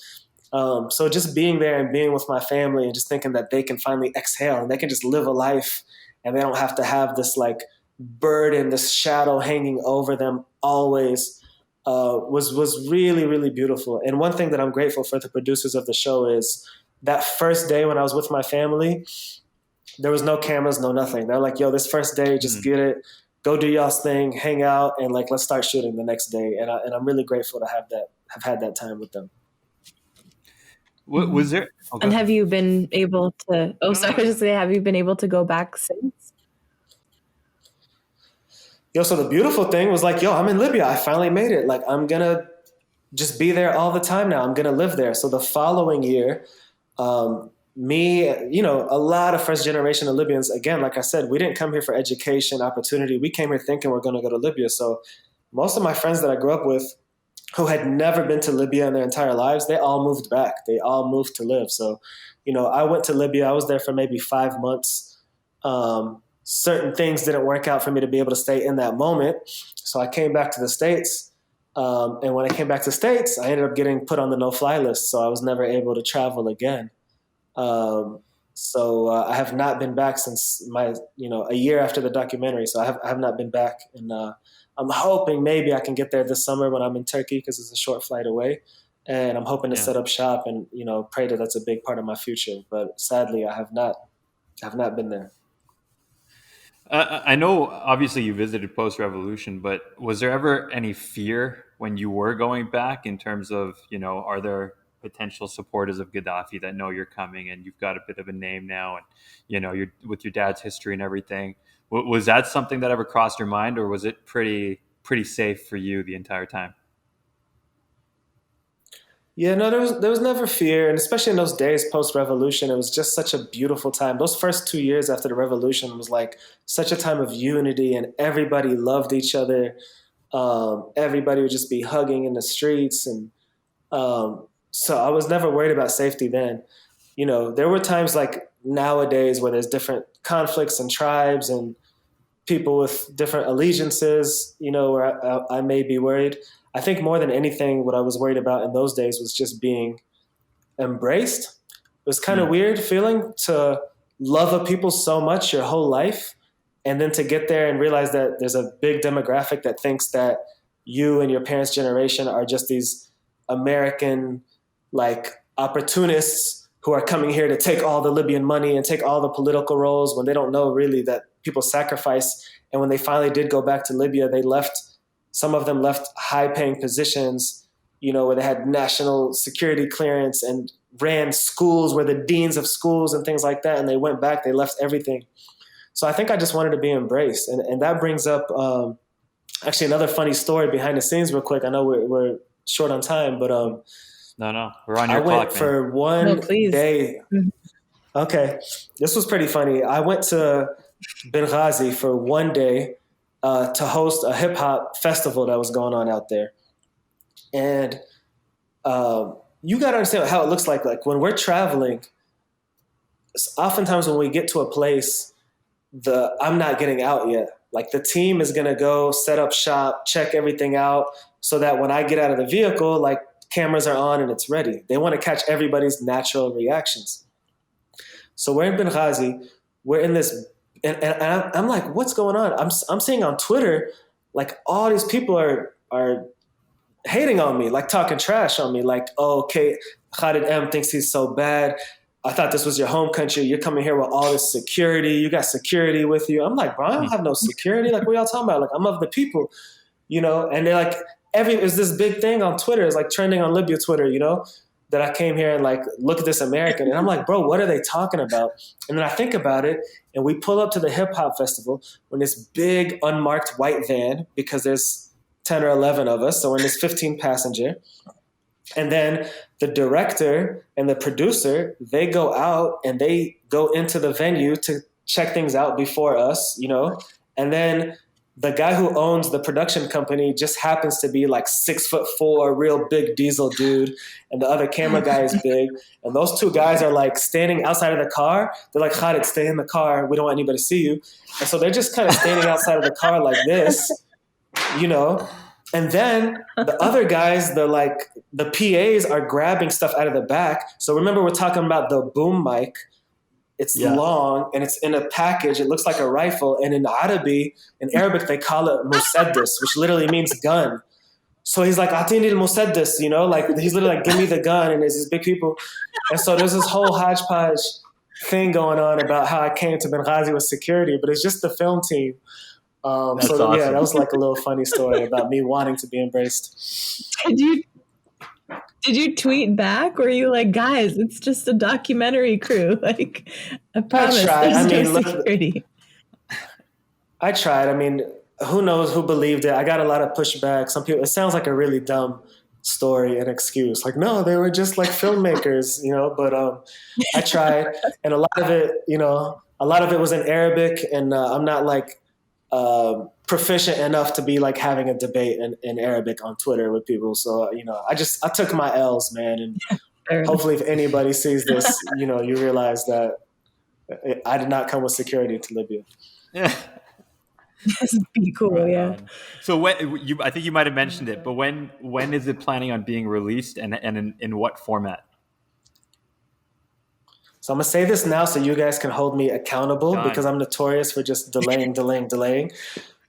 So just being there and being with my family and just thinking that they can finally exhale and they can just live a life and they don't have to have this like burden, this shadow hanging over them always, was really, really beautiful. And one thing that I'm grateful for the producers of the show is that first day when I was with my family, there was no cameras, no nothing. They're like, yo, this first day, just get it, go do y'all's thing, hang out, and like, let's start shooting the next day. And I'm really grateful to have had that time with them. Was there? And have you been able to? Oh, sorry, I was just say, have you been able to go back since? So the beautiful thing was like, I'm in Libya. I finally made it. Like, I'm gonna just be there all the time now. I'm gonna live there. So the following year, me, a lot of first generation of Libyans. Again, like I said, we didn't come here for education, opportunity. We came here thinking we're gonna go to Libya. So most of my friends that I grew up with, who had never been to Libya in their entire lives, they all moved back. They all moved to live. So, I went to Libya. I was there for maybe 5 months. Certain things didn't work out for me to be able to stay in that moment. So I came back to the States. And when I came back to the States, I ended up getting put on the no-fly list. So I was never able to travel again. So I have not been back since a year after the documentary. So I have not been back. And I'm hoping maybe I can get there this summer when I'm in Turkey because it's a short flight away. And I'm hoping to set up shop and, pray that that's a big part of my future. But sadly, I have not been there. I know, obviously, you visited post-revolution, but was there ever any fear when you were going back in terms of, are there potential supporters of Gaddafi that know you're coming and you've got a bit of a name now and, you're with your dad's history and everything? Was that something that ever crossed your mind, or was it pretty safe for you the entire time? Yeah, no, there was never fear, and especially in those days post-revolution, it was just such a beautiful time. Those first 2 years after the revolution was like such a time of unity, and everybody loved each other. Everybody would just be hugging in the streets, and so I was never worried about safety then. There were times like nowadays where there's different conflicts and tribes and people with different allegiances, where I may be worried. I think more than anything, what I was worried about in those days was just being embraced. It was kind of weird feeling to love a people so much your whole life, and then to get there and realize that there's a big demographic that thinks that you and your parents' generation are just these American, like, opportunists who are coming here to take all the Libyan money and take all the political roles when they don't know really that people sacrifice. And when they finally did go back to Libya, some of them left high-paying positions, where they had national security clearance and ran schools, were the deans of schools and things like that. And they went back, they left everything. So I think I just wanted to be embraced. And that brings up actually another funny story behind the scenes real quick. I know we're short on time, but No, we're on your clock, I went for one day. Okay, this was pretty funny. I went to Benghazi for one day to host a hip hop festival that was going on out there. And you got to understand how it looks like when we're traveling, oftentimes when we get to a place, I'm not getting out yet. Like, the team is going to go set up shop, check everything out so that when I get out of the vehicle, like, cameras are on and it's ready. They want to catch everybody's natural reactions. So we're in Benghazi. we're in this, and I'm like, what's going on? I'm seeing on Twitter, like all these people are hating on me, like talking trash on me, like, oh, okay, Khalid M thinks he's so bad. I thought this was your home country. You're coming here with all this security. You got security with you. I'm like, bro, I don't have no security. Like, what y'all talking about? Like, I'm of the people, you know? And they're like, it's this big thing on Twitter. It's like trending on Libya Twitter, you know, that I came here and like, look at this American. And I'm like, bro, what are they talking about? And then I think about it, and we pull up to the hip hop festival when this big unmarked white van, because there's 10 or 11 of us. So in this 15 passenger, and then the director and the producer, they go out and they go into the venue to check things out before us, you know? And then the guy who owns the production company just happens to be like 6'4", real big diesel dude. And the other camera guy is big. And those two guys are like standing outside of the car. They're like, Khalid, stay in the car. We don't want anybody to see you. And so they're just kind of standing outside of the car like this, you know? And then the other guys, the PAs are grabbing stuff out of the back. So remember, we're talking about the boom mic. It's long and it's in a package. It looks like a rifle. And in Arabic, they call it musaddis, which literally means gun. So he's like, Atini al-musaddis, you know, like he's literally like, give me the gun. And there's these big people. And so there's this whole hodgepodge thing going on about how I came to Benghazi with security, but it's just the film team. Awesome. Yeah, that was like a little funny story about me wanting to be embraced. Did you tweet back? Or were you like, guys, it's just a documentary crew? Like, I promise there's no security. I tried. I mean, who knows who believed it? I got a lot of pushback. Some people, it sounds like a really dumb story and excuse. Like, no, they were just like filmmakers, you know, but I tried. And a lot of it was in Arabic, and I'm not like proficient enough to be like having a debate in Arabic on Twitter with people. So, you know, I took my L's, man. And hopefully if anybody sees this, you know, you realize that I did not come with security to Libya. Yeah. That's be cool, right, yeah. So I think you might have mentioned it, but when is it planning on being released, and in what format? So I'm going to say this now so you guys can hold me accountable, because I'm notorious for just delaying.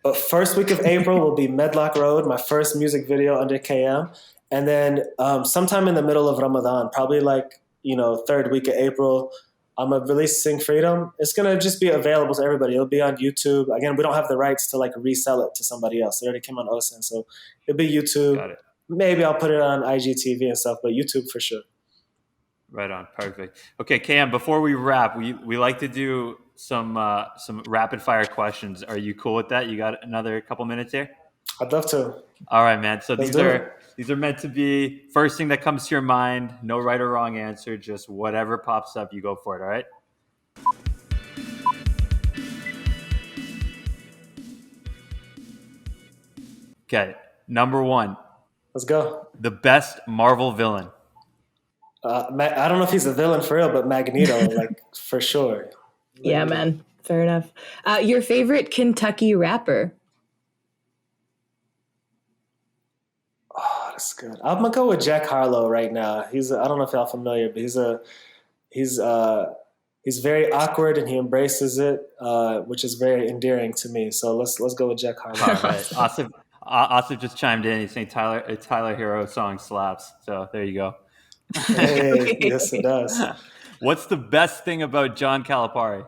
But first week of April will be Medlock Road, my first music video under Kayem. And then sometime in the middle of Ramadan, probably like, you know, third week of April, I'm going to release Sing Freedom. It's going to just be available to everybody. It'll be on YouTube. Again, we don't have the rights to like resell it to somebody else. It already came on OSIN. So it'll be YouTube. Got it. Maybe I'll put it on IGTV and stuff, but YouTube for sure. Right on. Perfect. Okay, Cam, before we wrap, we like to do some rapid fire questions. Are you cool with that? You got another couple minutes here? I'd love to. All right, man. So these are meant to be first thing that comes to your mind. No right or wrong answer. Just whatever pops up, you go for it. All right? Okay. Number 1. Let's go. The best Marvel villain. I don't know if he's a villain for real, but Magneto, like for sure. Yeah, man. Fair enough. Your favorite Kentucky rapper? Oh, that's good. I'm gonna go with Jack Harlow right now. I don't know if y'all familiar, but he's very awkward and he embraces it, which is very endearing to me. So let's go with Jack Harlow. All right. Asif just chimed in. He's saying Tyler Hero song slaps. So there you go. Hey, yes, it does. What's the best thing about John Calipari?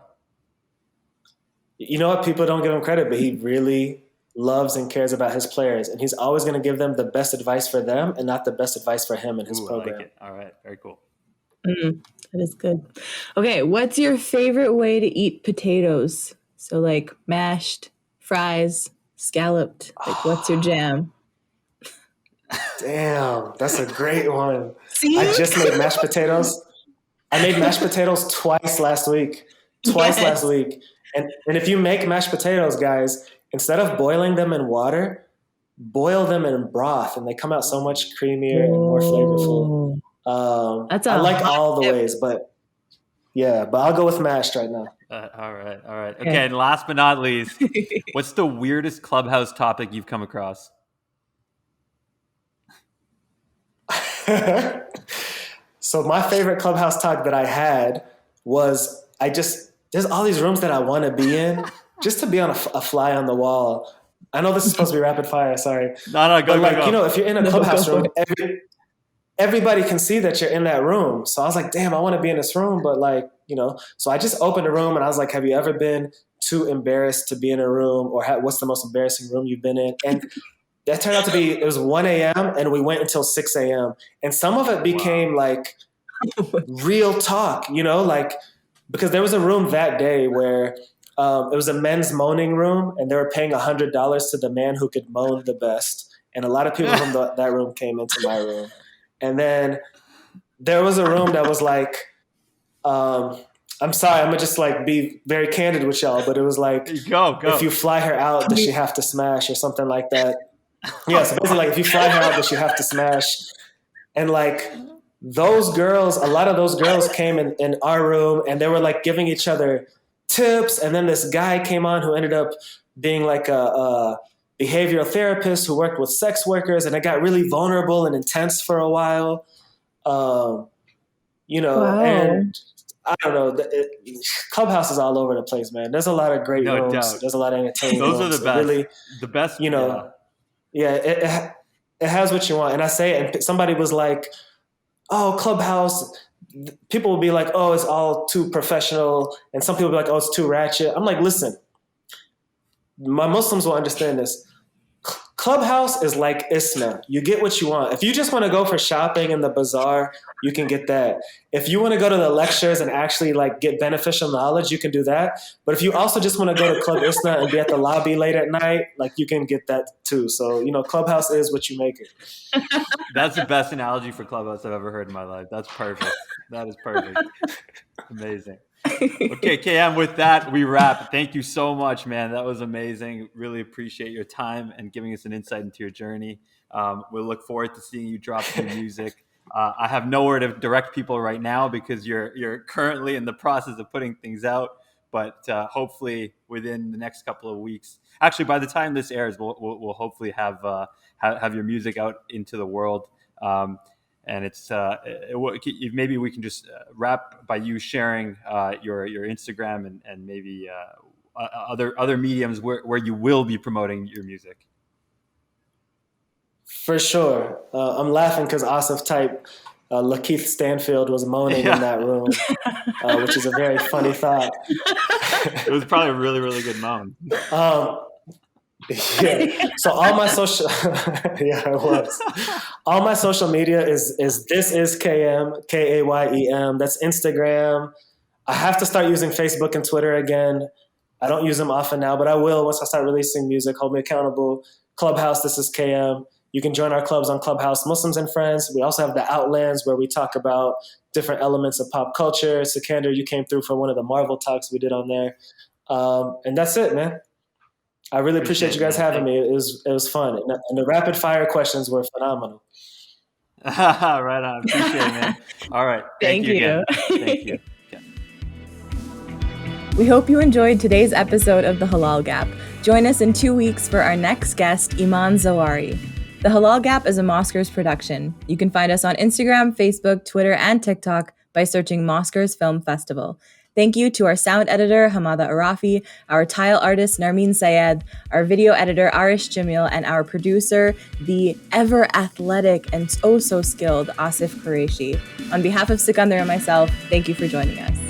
You know what? People don't give him credit, but he really loves and cares about his players, and he's always going to give them the best advice for them and not the best advice for him and his program. I like it. All right. Very cool. That is good. Okay. What's your favorite way to eat potatoes? So like mashed, fries, scalloped. Like what's your jam? Damn, that's a great one. See? I just made mashed potatoes. I made mashed potatoes twice last week. And if you make mashed potatoes, guys, instead of boiling them in water, boil them in broth, and they come out so much creamier and more flavorful. I like all the ways, but I'll go with mashed right now. All right. Okay, and last but not least, what's the weirdest Clubhouse topic you've come across? So my favorite Clubhouse talk that I had was there's all these rooms that I want to be in just to be on a fly on the wall. I know this is supposed to be rapid fire. Sorry. No, go, but like, go. you know, if you're in a Clubhouse room, everybody can see that you're in that room. So I was like, damn, I want to be in this room. But like, you know, so I just opened a room and I was like, have you ever been too embarrassed to be in a room, or what's the most embarrassing room you've been in? And that turned out to be, it was 1 a.m. and we went until 6 a.m. And some of it became like real talk, you know, like, because there was a room that day where it was a men's moaning room and they were paying $100 to the man who could moan the best. And a lot of people from that room came into my room. And then there was a room that was like, I'm sorry, I'm gonna just like be very candid with y'all, but it was like, go. If you fly her out, does she have to smash or something like that? Yeah, so basically like if you fly her out, does she have to smash? And like those girls, a lot of those girls came in our room and they were like giving each other tips. And then this guy came on who ended up being like a behavioral therapist who worked with sex workers, and it got really vulnerable and intense for a while. You know, Wow. and I don't know. Clubhouse is all over the place, man. There's a lot of great rooms. Doubt. There's a lot of entertainment. Those rooms. are the best. Really, the best. You know, it has what you want. And I say it, and somebody was like, "Oh, Clubhouse." People will be like, "Oh, it's all too professional," and some people will be like, "Oh, it's too ratchet." I'm like, listen, my Muslims will understand this. Clubhouse is like Isna. You get what you want. If you just want to go for shopping in the bazaar, you can get that. If you want to go to the lectures and actually like get beneficial knowledge, you can do that. But if you also just want to go to Club Isna and be at the lobby late at night, like you can get that too. So, you know, Clubhouse is what you make it. That's the best analogy for Clubhouse I've ever heard in my life. That's perfect. That is perfect. Amazing. Okay, Kayem, with that, we wrap. Thank you so much, man. That was amazing. Really appreciate your time and giving us an insight into your journey. We'll look forward to seeing you drop new music. I have nowhere to direct people right now because you're currently in the process of putting things out. But hopefully within the next couple of weeks, actually by the time this airs, we'll hopefully have your music out into the world. And it's maybe we can just wrap by you sharing your Instagram and maybe other mediums where you will be promoting your music. For sure. I'm laughing because Asif type Lakeith Stanfield was moaning in that room, which is a very funny thought. It was probably a really, really good moan. Yeah. So all my social, yeah, it was. All my social media is this is Kayem, Kayem. That's Instagram. I have to start using Facebook and Twitter again. I don't use them often now, but I will once I start releasing music. Hold me accountable. Clubhouse, this is Kayem. You can join our clubs on Clubhouse, Muslims and Friends. We also have the Outlands where we talk about different elements of pop culture. Sikandar, you came through for one of the Marvel talks we did on there. And that's it, man. I really appreciate you guys having me. It was fun. And the rapid fire questions were phenomenal. Right on. Appreciate it, man. All right. Thank you again. Thank you. Yeah. We hope you enjoyed today's episode of The Halal Gap. Join us in 2 weeks for our next guest, Iman Zawari. The Halal Gap is a Mosquers production. You can find us on Instagram, Facebook, Twitter, and TikTok by searching Mosquers Film Festival. Thank you to our sound editor, Hamada Arafi, our tile artist, Narmeen Sayed, our video editor, Arish Jamil, and our producer, the ever-athletic and oh-so-skilled Asif Qureshi. On behalf of Sikandar and myself, thank you for joining us.